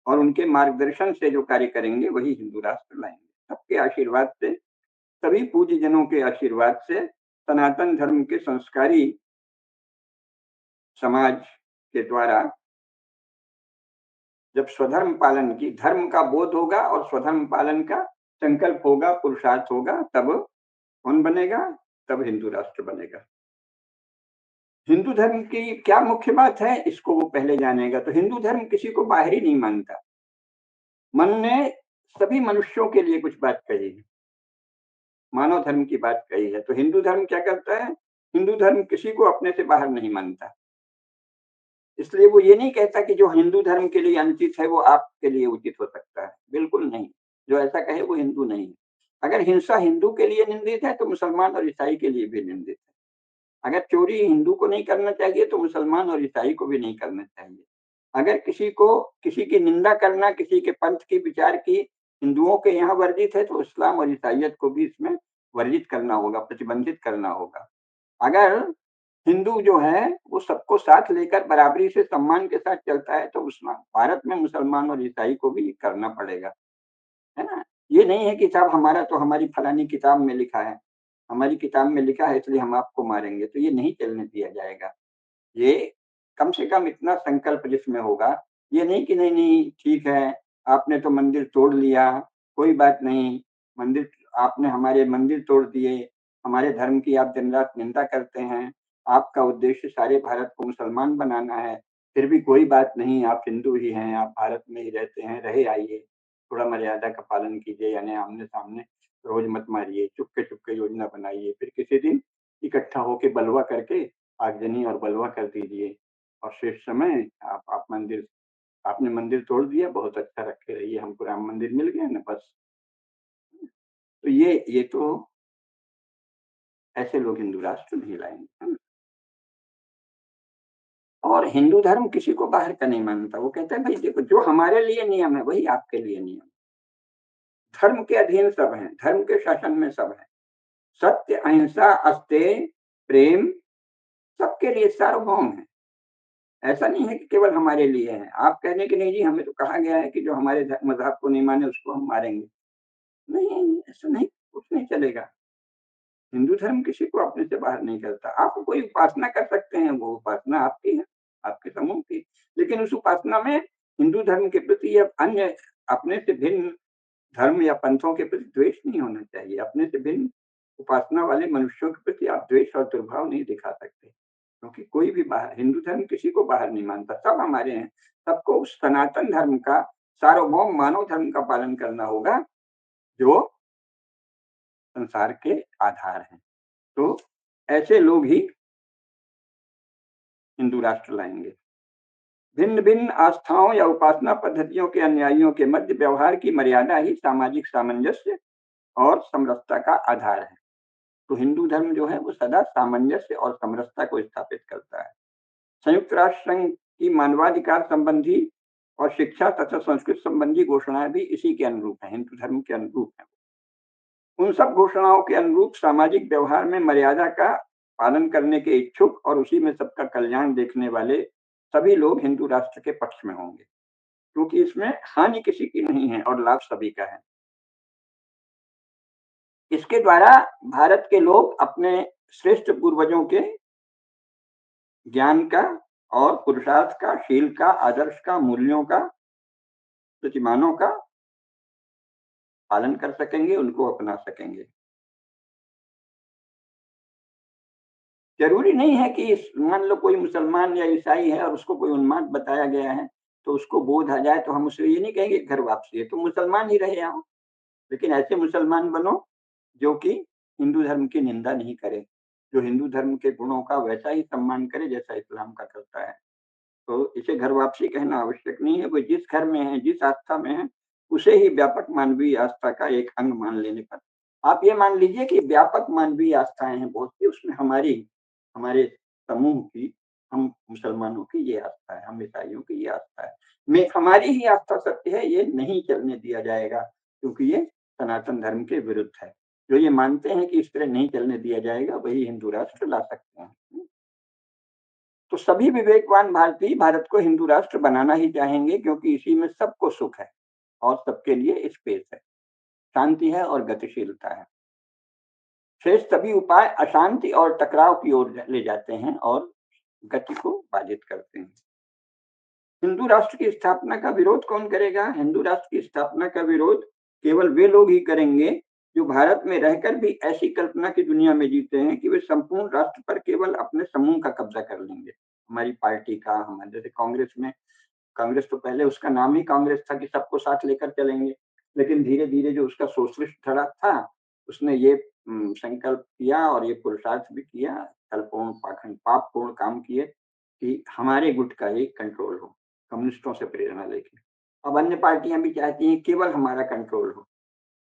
और उनके मार्गदर्शन से जो कार्य करेंगे, वही हिंदू राष्ट्र लाएंगे। सबके आशीर्वाद से, सभी पूज्य जनों के आशीर्वाद से, सनातन धर्म के संस्कारी समाज के द्वारा जब स्वधर्म पालन की, धर्म का बोध होगा और स्वधर्म पालन का संकल्प होगा, पुरुषार्थ होगा, तब कौन बनेगा? तब हिंदू राष्ट्र बनेगा। हिंदू धर्म की क्या मुख्य बात है, इसको वो पहले जानेगा। तो हिंदू धर्म किसी को बाहरी नहीं मानता, मन ने सभी मनुष्यों के लिए कुछ बात कही है, मानव धर्म की बात कही है। तो हिंदू धर्म क्या करता है? हिंदू धर्म किसी को अपने से बाहर नहीं मानता। इसलिए वो ये नहीं कहता कि जो हिंदू धर्म के लिए अनुचित है, वो आपके लिए उचित हो सकता है। बिल्कुल नहीं। जो ऐसा कहे वो हिंदू नहीं है। अगर हिंसा हिंदू के लिए निंदित है, तो मुसलमान और ईसाई के लिए भी निंदित है। अगर चोरी हिंदू को नहीं करना चाहिए, तो मुसलमान और ईसाई को भी नहीं करना चाहिए। अगर किसी को, किसी की निंदा करना, किसी के पंथ की, विचार की हिंदुओं के यहाँ वर्जित है, तो इस्लाम और ईसाइयत को भी इसमें वर्जित करना होगा, प्रतिबंधित करना होगा। अगर हिंदू जो है वो सबको साथ लेकर बराबरी से सम्मान के साथ चलता है, तो भारत में मुसलमान और ईसाई को भी करना पड़ेगा, है ना? ये नहीं है कि साहब हमारा तो हमारी फलानी किताब में लिखा है, हमारी किताब में लिखा है इसलिए हम आपको मारेंगे, तो ये नहीं चलने दिया जाएगा। ये कम से कम इतना संकल्प जिसमें होगा, ये नहीं कि नहीं नहीं ठीक है, आपने तो मंदिर तोड़ लिया, कोई बात नहीं, मंदिर, आपने हमारे मंदिर तोड़ दिए, हमारे धर्म की आप दिन रात निंदा करते हैं, आपका उद्देश्य सारे भारत को मुसलमान बनाना है, फिर भी कोई बात नहीं, आप हिंदू ही हैं, आप भारत में ही रहते हैं, रहे आइए, थोड़ा मर्यादा का पालन कीजिए, यानी आमने सामने रोज मत मारिए, चुपके चुपके योजना बनाइए, फिर किसी दिन इकट्ठा होके बलवा करके आगजनी और बलवा कर दीजिए, और शेष समय आप मंदिर आपने मंदिर तोड़ दिया, बहुत अच्छा रखे रहिए, हमको राम मंदिर मिल गया ना बस। तो ये तो ऐसे लोग हिंदू राष्ट्र नहीं लाएँगे, है ना? और हिंदू धर्म किसी को बाहर का नहीं मानता, वो कहता है भाई देखो जो हमारे लिए नियम है वही आपके लिए नियम। धर्म के अधीन सब हैं, धर्म के शासन में सब हैं। सत्य, अहिंसा, अस्तेय, प्रेम सबके लिए सार्वभौम है। ऐसा नहीं है कि केवल हमारे लिए है। आप कह दें कि नहीं जी हमें तो कहा गया है कि जो हमारे मज़हब को नहीं माने उसको हम मारेंगे। नहीं, ऐसा नहीं, कुछ नहीं चलेगा। हिंदू धर्म किसी को अपने से बाहर नहीं करता। आप कोई उपासना कर सकते हैं, वो उपासना आपकी है, आपके समूह की। लेकिन उस उपासना में हिंदू धर्म के प्रति या अन्य अपने से भिन्न धर्म या पंथों के प्रति द्वेष नहीं होना चाहिए। अपने से भिन्न उपासना वाले मनुष्यों के प्रति आप द्वेष और दुर्भाव नहीं दिखा सकते। क्योंकि कोई भी बाहर हिंदू धर्म किसी को बाहर नहीं मानता, सब हमारे हैं। सबको उस सनातन धर्म का, सार्वभौम मानव धर्म का पालन करना होगा, जो संसार के आधार हैं। तो ऐसे लोग ही हिंदू राष्ट्र लाएँगे। भिन्न-भिन्न आस्थाओं या उपासना पद्धतियों के अनुयायियों के मध्य व्यवहार की मर्यादा ही सामाजिक सामंजस्य और समरसता का आधार है। तो हिंदू धर्म जो है वो सदा सामंजस्य और समरसता को स्थापित करता है। संयुक्त राष्ट्र संघ की मानवाधिकार संबंधी और शिक्षा तथा संस्कृति संबंधी घोषणाएँ भी इसी के अनुरूप हैं, हिंदू धर्म के अनुरूप हैं। उन सब घोषणाओं के अनुरूप सामाजिक व्यवहार में मर्यादा का पालन करने के इच्छुक और उसी में सबका कल्याण देखने वाले सभी लोग हिंदू राष्ट्र के पक्ष में होंगे, क्योंकि इसमें हानि किसी की नहीं है और लाभ सभी का है। इसके द्वारा भारत के लोग अपने श्रेष्ठ पूर्वजों के ज्ञान का और पुरुषार्थ का, शील का, आदर्श का, मूल्यों का, प्रतिमानों का पालन कर सकेंगे, उनको अपना सकेंगे। ज़रूरी नहीं है कि इस मान लो कोई मुसलमान या ईसाई है और उसको कोई उन्माद बताया गया है, तो उसको बोध आ जाए तो हम उससे ये नहीं कहेंगे घर वापसी है, तुम मुसलमान ही रहे आओ। लेकिन ऐसे मुसलमान बनो जो कि हिंदू धर्म की निंदा नहीं करे, जो हिंदू धर्म के गुणों का वैसा ही सम्मान करे जैसा इस्लाम का करता है। तो इसे घर वापसी कहना आवश्यक नहीं है, वो जिस घर में है, जिस आस्था में है, उसे ही व्यापक मानवीय आस्था का एक अंग मान लेने पर आप ये मान लीजिए कि व्यापक मानवीय आस्थाएँ हैं बहुत सी, उसमें हमारे समूह की, हम मुसलमानों की ये आस्था है, हम ईसाइयों की ये आस्था है। में हमारी ही आस्था सत्य है, ये नहीं चलने दिया जाएगा, क्योंकि ये सनातन धर्म के विरुद्ध है। जो ये मानते हैं कि इस तरह नहीं चलने दिया जाएगा, वही हिंदू राष्ट्र ला सकते हैं। तो सभी विवेकवान भारतीय भारत को हिंदू राष्ट्र बनाना ही चाहेंगे, क्योंकि इसी में सबको सुख है और सबके लिए स्पेस है, शांति है और गतिशीलता है। शेष सभी उपाय अशांति और टकराव की ओर ले जाते हैं और गति को बाधित करते हैं। हिंदू राष्ट्र की स्थापना का विरोध कौन करेगा? हिंदू राष्ट्र की स्थापना का विरोध केवल वे लोग ही करेंगे जो भारत में रहकर भी ऐसी कल्पना की दुनिया में जीते हैं कि वे संपूर्ण राष्ट्र पर केवल अपने समूह का कब्जा कर लेंगे। हमारी पार्टी का, हमारे जैसे कांग्रेस तो पहले उसका नाम ही कांग्रेस था कि सबको साथ लेकर चलेंगे। लेकिन धीरे-धीरे जो उसका सोशलिस्ट धड़ा था, उसने ये संकल्प किया और ये पुरुषार्थ भी किया, छलपूर्ण, पाखंड, पापपूर्ण काम किए कि हमारे गुट का ही कंट्रोल हो, कम्युनिस्टों से प्रेरणा लेके। अब अन्य पार्टियाँ भी चाहती हैं केवल हमारा कंट्रोल हो,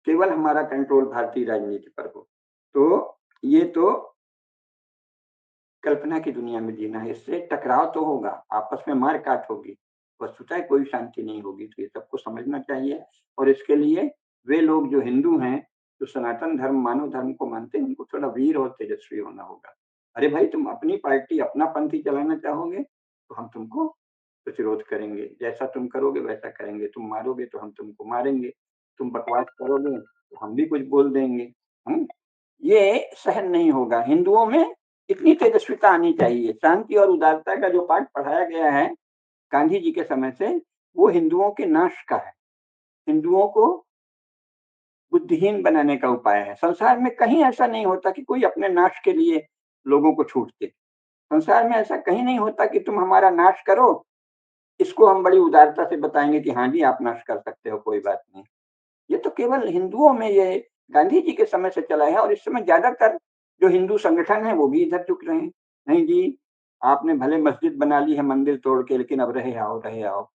केवल हमारा कंट्रोल भारतीय राजनीति पर हो। तो ये तो कल्पना की दुनिया में जीना है, इससे टकराव तो होगा, आपस में मार-काट होगी, वस्तुतः कोई शांति नहीं होगी, तो ये सबको समझना चाहिए और इसके लिए वे लोग जो हिंदू हैं, जो सनातन धर्म, मानव धर्म को मानते हैं, उनको थोड़ा वीर और तेजस्वी होना होगा। अरे भाई, तुम अपनी पार्टी, अपना पंथ ही चलाना चाहोगे, तो हम तुमको प्रतिरोध करेंगे, जैसा तुम करोगे वैसा करेंगे, तुम मारोगे तो हम तुमको मारेंगे, तुम बकवास करोगे, तो हम भी कुछ बोल देंगे, हुँ? ये सहन नहीं होगा। हिंदुओं में इतनी तेजस्विता आनी चाहिए। शांति और उदारता का जो पाठ पढ़ाया गया है गांधी जी के समय से, वो हिंदुओं के नाश का है। हिंदुओं को बुद्धिहीन बनाने का उपाय है। संसार में कहीं ऐसा नहीं होता कि कोई अपने नाश के लिए लोगों को छूट दे। संसार में ऐसा कहीं नहीं होता कि तुम हमारा नाश करो, इसको हम बड़ी उदारता से बताएँगे कि हाँ जी, आप नाश कर सकते हो, कोई बात नहीं। ये तो केवल हिंदुओं में ये गांधी जी के समय से चला है और इस समय ज़्यादातर जो हिंदू संगठन है वो भी इधर झुक रहे हैं। नहीं जी, आपने भले मस्जिद बना ली है मंदिर तोड़ के, लेकिन अब रहे आओ,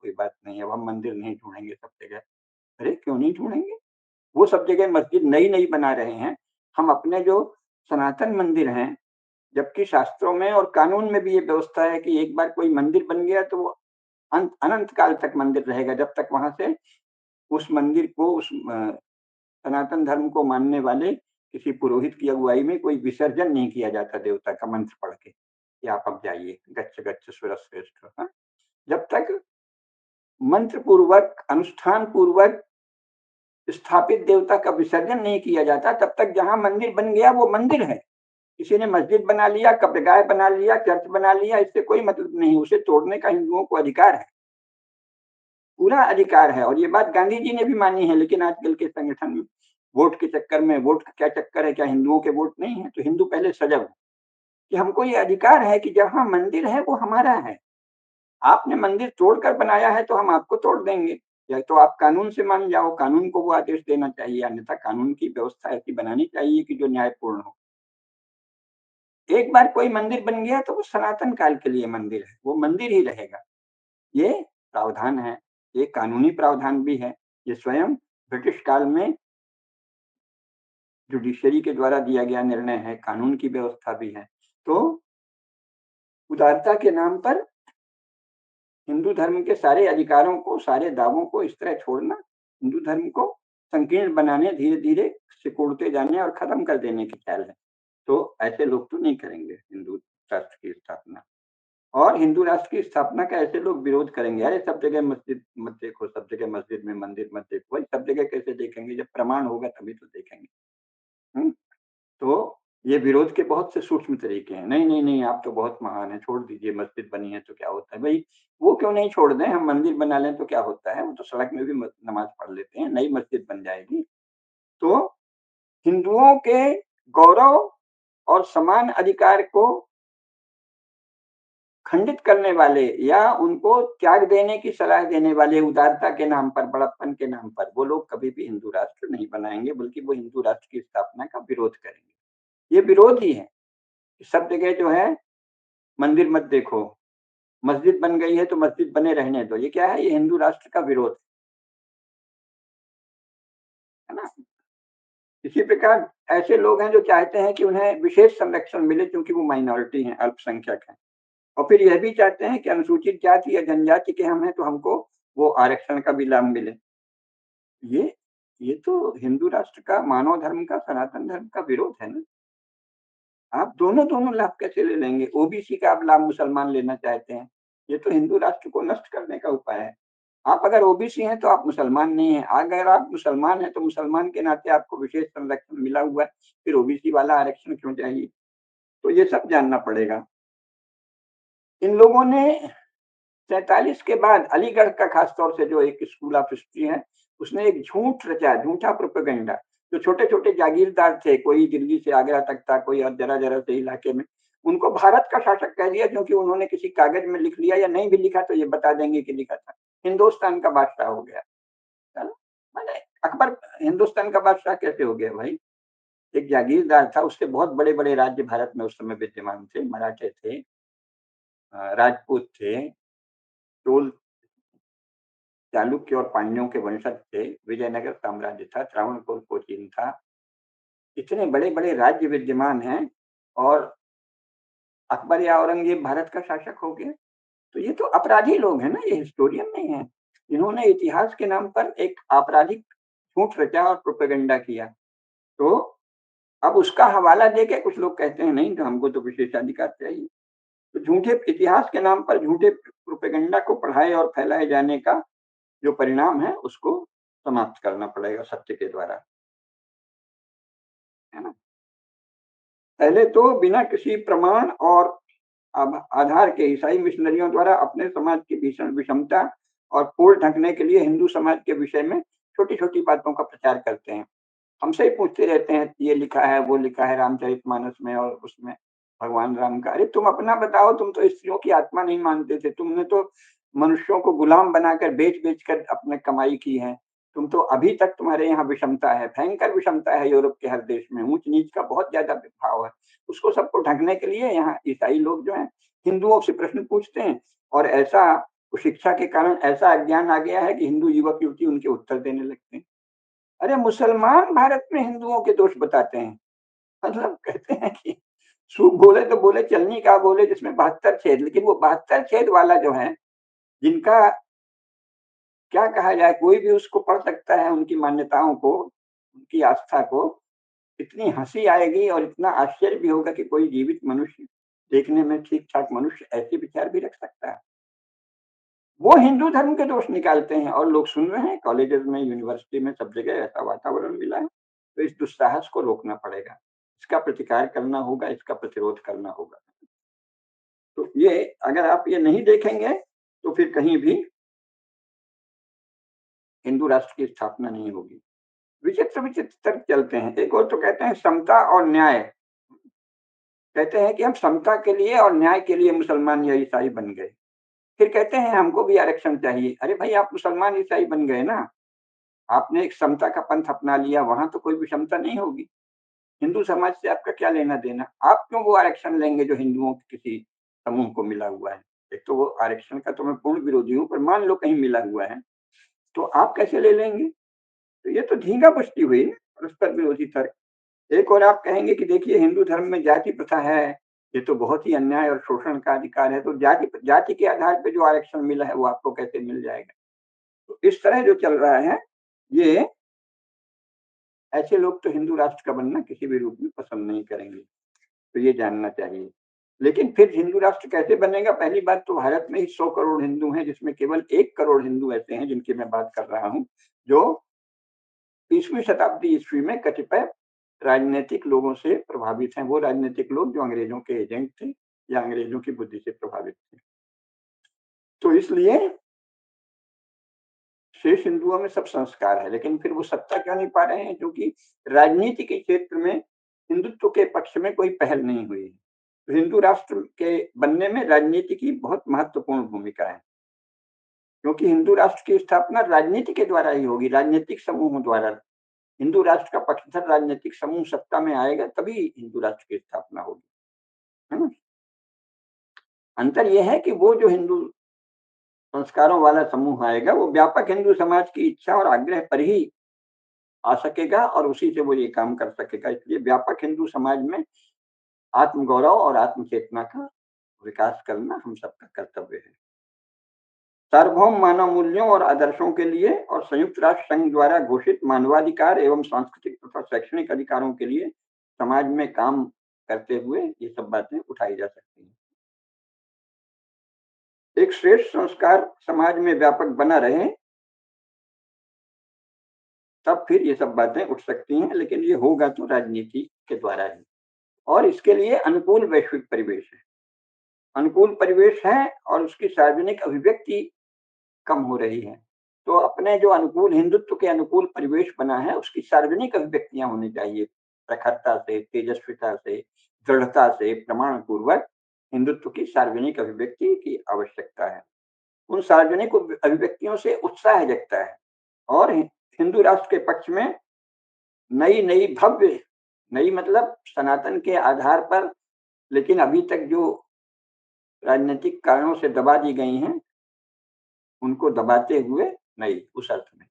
कोई बात नहीं, अब हम मंदिर नहीं ढूँढेंगे सब जगह। अरे! क्यों नहीं ढूँढेंगे? वो सब जगह मस्जिद नई-नई बना रहे हैं। हम अपने जो सनातन मंदिर हैं, जबकि शास्त्रों में और कानून में भी ये व्यवस्था है कि एक बार कोई मंदिर बन गया तो वो अनंत काल तक मंदिर रहेगा, जब तक वहाँ से उस मंदिर को सनातन धर्म को मानने वाले किसी पुरोहित की अगुवाई में कोई विसर्जन नहीं किया जाता देवता का मंत्र पढ़ के, कि आप अब जाइए, गच्छ गच्छ सुरश्रेष्ठ। हाँ? जब तक मंत्र पूर्वक, अनुष्ठान पूर्वक स्थापित देवता का विसर्जन नहीं किया जाता, तब तक जहाँ मंदिर बन गया वो मंदिर है। किसी ने मस्जिद बना लिया, कब्रगाह बना लिया, चर्च बना लिया, इससे कोई मतलब नहीं, उसे तोड़ने का हिंदुओं को अधिकार है, पूरा अधिकार है। और ये बात गांधी जी ने भी मानी है, लेकिन आजकल के संगठन वोट के चक्कर में, वोट का क्या चक्कर है, क्या हिंदुओं के वोट नहीं है? तो हिंदू पहले सजग हो कि हमको ये अधिकार है कि जहाँ मंदिर है वो हमारा है। आपने मंदिर तोड़कर बनाया है तो हम आपको तोड़ देंगे, या तो आप कानून से मान जाओ, कानून को वो आदेश देना चाहिए, अन्यथा कानून की व्यवस्था ऐसी बनानी चाहिए कि जो न्यायपूर्ण हो। एक बार कोई मंदिर बन गया तो वो सनातन काल के लिए मंदिर है, वो मंदिर ही रहेगा। ये प्रावधान है, ये कानूनी प्रावधान भी है, ये स्वयं ब्रिटिश काल में जुडिशरी के द्वारा दिया गया निर्णय है, कानून की व्यवस्था भी है। तो उदारता के नाम पर हिंदू धर्म के सारे अधिकारों को, सारे दावों को इस तरह छोड़ना, हिंदू धर्म को संकीर्ण बनाने, धीरे-धीरे सिकुड़ते जाने और खत्म कर देने की चाल है। तो ऐसे लोग तो नहीं करेंगे हिंदू राष्ट्र की स्थापना। और हिंदू राष्ट्र की स्थापना का ऐसे लोग विरोध करेंगे, अरे सब जगह मस्जिद मत देखो, सब जगह मस्जिद में मंदिर मत देखो। भाई सब जगह कैसे देखेंगे? जब प्रमाण होगा तभी तो देखेंगे। हुँ? तो ये विरोध के बहुत से सूक्ष्म तरीके हैं। नहीं, नहीं, नहीं, आप तो बहुत महान हैं, छोड़ दीजिए, मस्जिद बनी है तो क्या होता है? भई वो क्यों नहीं छोड़ दें? हम मंदिर बना लें तो क्या होता है? वो तो सड़क में भी म नमाज़ पढ़ लेते हैं, नई मस्जिद बन जाएगी। तो हिंदुओं के गौरव और समान अधिकार को खंडित करने वाले या उनको त्याग देने की सलाह देने वाले, उदारता के नाम पर, बड़प्पन के नाम पर, वो लोग कभी भी हिंदू राष्ट्र नहीं बनाएँगे, बल्कि वो हिंदू राष्ट्र की स्थापना का विरोध करेंगे। ये विरोध ही है। सब जगह जो है मंदिर मत देखो, मस्जिद बन गई है तो मस्जिद बने रहने दो। ये क्या है? ये हिंदू राष्ट्र का विरोध है ना? इसी प्रकार ऐसे लोग हैं जो चाहते हैं कि उन्हें विशेष संरक्षण मिले, क्योंकि वो माइनॉरिटी हैं, अल्पसंख्यक हैं। और फिर यह भी चाहते हैं कि अनुसूचित जाति या जनजाति के हम हैं तो हमको वो आरक्षण का भी लाभ मिले। ये ये तो हिंदू राष्ट्र का, मानव धर्म का, सनातन धर्म का विरोध है ना। आप दोनों लाभ कैसे ले लेंगे? ओबीसी का आप लाभ मुसलमान लेना चाहते हैं। ये तो हिंदू राष्ट्र को नष्ट करने का उपाय है। आप अगर ओबीसी हैं तो आप मुसलमान नहीं हैं। अगर आप मुसलमान हैं तो मुसलमान के नाते आपको विशेष संरक्षण मिला हुआ है, फिर ओबीसी वाला आरक्षण क्यों चाहिए? तो ये सब जानना पड़ेगा। इन लोगों ने 47 के बाद अलीगढ़ का खास तौर से जो एक स्कूल ऑफ हिस्ट्री है, उसने एक झूठ रचा, झूठा प्रोपेगेंडा। जो छोटे-छोटे जागीरदार थे, कोई दिल्ली से आगरा तक था, कोई और जरा-जरा से इलाके में, उनको भारत का शासक कह दिया, क्योंकि उन्होंने किसी कागज में लिख लिया, या नहीं भी लिखा तो ये बता देंगे कि लिखा था। हिंदुस्तान का बादशाह हो गया। है ना? माने अकबर हिंदुस्तान का बादशाह कैसे हो गया भाई? एक जागीरदार था, उसके बहुत बड़े-बड़े राज्य भारत में उस समय विद्यमान थे। मराठे थे, राजपूत थे, चोल, चालुक्य और पांड्यों के वंशज थे, विजयनगर साम्राज्य था, त्रावणकोर कोचीन था। इतने बड़े-बड़े राज्य विद्यमान हैं और अकबर या औरंगज़ेब भारत का शासक हो गए। तो ये तो अपराधी लोग हैं ना, ये हिस्टोरियन नहीं है। इन्होंने इतिहास के नाम पर एक आपराधिक झूठ रचा और प्रोपेगेंडा किया। तो अब उसका हवाला देके कुछ लोग कहते हैं नहीं, तो हमको तो विशेषाधिकार चाहिए। तो झूठे इतिहास के नाम पर झूठे प्रोपेगेंडा को पढ़ाए और फैलाए जाने का जो परिणाम है, उसको समाप्त करना पड़ेगा सत्य के द्वारा, है ना? पहले तो बिना किसी प्रमाण और आधार के ईसाई मिशनरियों द्वारा अपने समाज की भीषण विषमता और पोल ढकने के लिए हिंदू समाज के विषय में छोटी-छोटी बातों का प्रचार करते हैं। हमसे ही पूछते रहते हैं, ये लिखा है, वो लिखा है रामचरितमानस में और उसमें भगवान राम का। अरे तुम अपना बताओ, तुम तो स्त्रियों की आत्मा नहीं मानते थे। तुमने तो मनुष्यों को गुलाम बनाकर बेच-बेच कर अपने कमाई की है। तुम तो अभी तक तुम्हारे यहाँ विषमता है, भयंकर विषमता है यूरोप के हर देश में, ऊंच-नीच का बहुत ज़्यादा भाव है। उसको सबको ढकने के लिए यहाँ ईसाई लोग जो हैं, हिंदुओं से प्रश्न पूछते हैं और ऐसा शिक्षा के कारण ऐसा अज्ञान आ गया है कि हिंदू युवक-युवती उनके उत्तर देने लगते हैं। अरे मुसलमान भारत में हिंदुओं के दोष बताते हैं। मतलब कहते हैं कि सूप बोले तो बोले चलनी का बोले जिसमें 72 छेद, लेकिन वो 72 छेद वाला जो है, जिनका क्या कहा जाए, कोई भी उसको पढ़ सकता है, उनकी मान्यताओं को, उनकी आस्था को, इतनी हँसी आएगी और इतना आश्चर्य भी होगा कि कोई जीवित मनुष्य, देखने में ठीक-ठाक मनुष्य ऐसे विचार भी रख सकता है। वो हिंदू धर्म के दोष निकालते हैं और लोग सुन रहे हैं, कॉलेजेस में, यूनिवर्सिटी में, सब जगह ऐसा वातावरण मिला है। तो इस दुस्साहस को रोकना पड़ेगा। इसका प्रतिकार करना होगा, इसका प्रतिरोध करना होगा। तो ये अगर आप ये नहीं देखेंगे, तो फिर कहीं भी हिंदू राष्ट्र की स्थापना नहीं होगी। विचित्र-विचित्र तर्क चलते हैं। एक और तो कहते हैं समता और न्याय। कहते हैं कि हम समता के लिए और न्याय के लिए मुसलमान या ईसाई बन गए। फिर कहते हैं हमको भी आरक्षण चाहिए। अरे भाई, आप मुसलमान ईसाई बन गए ना, आपने एक समता का पंथ अपना लिया, वहाँ तो कोई विषमता नहीं होगी। हिंदू समाज से आपका क्या लेना-देना? आप क्यों वो आरक्षण लेंगे जो हिंदुओं के किसी समूह को मिला हुआ है? एक तो वो आरक्षण का तो मैं पूर्ण विरोधी हूँ, पर मान लो कहीं मिला हुआ है, तो आप कैसे ले लेंगे? तो ये तो झींगा-पुष्टि हुई ना, परस्पर विरोधी तर्क। एक और आप कहेंगे कि देखिए हिंदू धर्म में जाति प्रथा है, ये तो बहुत ही अन्याय और शोषण का अधिकार है, तो जाति जाति के आधार पे जो आरक्षण मिला है वो आपको कैसे मिल जाएगा? तो इस तरह जो चल रहा है, ये ऐसे लोग तो हिंदू राष्ट्र का बनना किसी भी रूप में पसंद नहीं करेंगे, तो ये जानना चाहिए। लेकिन फिर हिंदू राष्ट्र कैसे बनेगा? पहली बात तो भारत में ही 100 करोड़ हिंदू हैं, जिसमें केवल 1 करोड़ हिंदू ऐसे हैं जिनकी मैं बात कर रहा हूँ, जो 20वीं शताब्दी ईस्वी में कतिपय राजनीतिक लोगों से प्रभावित हैं। वो राजनीतिक लोग जो अंग्रेजों के एजेंट थे या अंग्रेजों की बुद्धि से प्रभावित थे। तो इसलिए शेष हिंदुओं में सब संस्कार है, लेकिन फिर वो सत्ता क्यों नहीं पा रहे हैं? क्योंकि राजनीति के क्षेत्र में हिंदुत्व के पक्ष में कोई पहल नहीं हुई है। तो हिंदू राष्ट्र के बनने में राजनीति की बहुत महत्वपूर्ण भूमिका है, क्योंकि हिंदू राष्ट्र की स्थापना राजनीति के द्वारा ही होगी, राजनीतिक समूहों द्वारा। हिंदू राष्ट्र का पक्षधर राजनीतिक समूह सत्ता में आएगा, तभी हिंदू राष्ट्र की स्थापना होगी, है ना? अंतर यह है कि वो जो हिंदू संस्कारों वाला समूह आएगा, वो व्यापक हिंदू समाज की इच्छा और आग्रह पर ही आ सकेगा और उसी से वो ये काम कर सकेगा। इसलिए व्यापक हिंदू समाज में आत्मगौरव और आत्म चेतना का विकास करना हम सबका कर्तव्य है। सार्वभौम मानव मूल्यों और आदर्शों के लिए और संयुक्त राष्ट्र संघ द्वारा घोषित मानवाधिकार एवं सांस्कृतिक तथा शैक्षणिक अधिकारों के लिए समाज में काम करते हुए ये सब बातें उठाई जा सकती हैं। एक श्रेष्ठ संस्कार समाज में व्यापक बना रहे, तब फिर ये सब बातें उठ सकती हैं, लेकिन ये होगा तो राजनीति के द्वारा ही। और इसके लिए अनुकूल वैश्विक परिवेश है। अनुकूल परिवेश है और उसकी सार्वजनिक अभिव्यक्ति कम हो रही है। तो अपने जो अनुकूल हिंदुत्व के अनुकूल परिवेश बना है, उसकी सार्वजनिक अभिव्यक्तियाँ होनी चाहिए। प्रखरता से, तेजस्विता से, दृढ़ता से, प्रमाण पूर्वक हिंदुत्व की सार्वजनिक अभिव्यक्ति की आवश्यकता है। उन सार्वजनिक अभिव्यक्तियों से उत्साह जगता है और हिंदू राष्ट्र के पक्ष में नई-नई भव्य, नई मतलब सनातन के आधार पर, लेकिन अभी तक जो राजनीतिक कारणों से दबा दी गई हैं, उनको दबाते हुए नई, उस अर्थ में।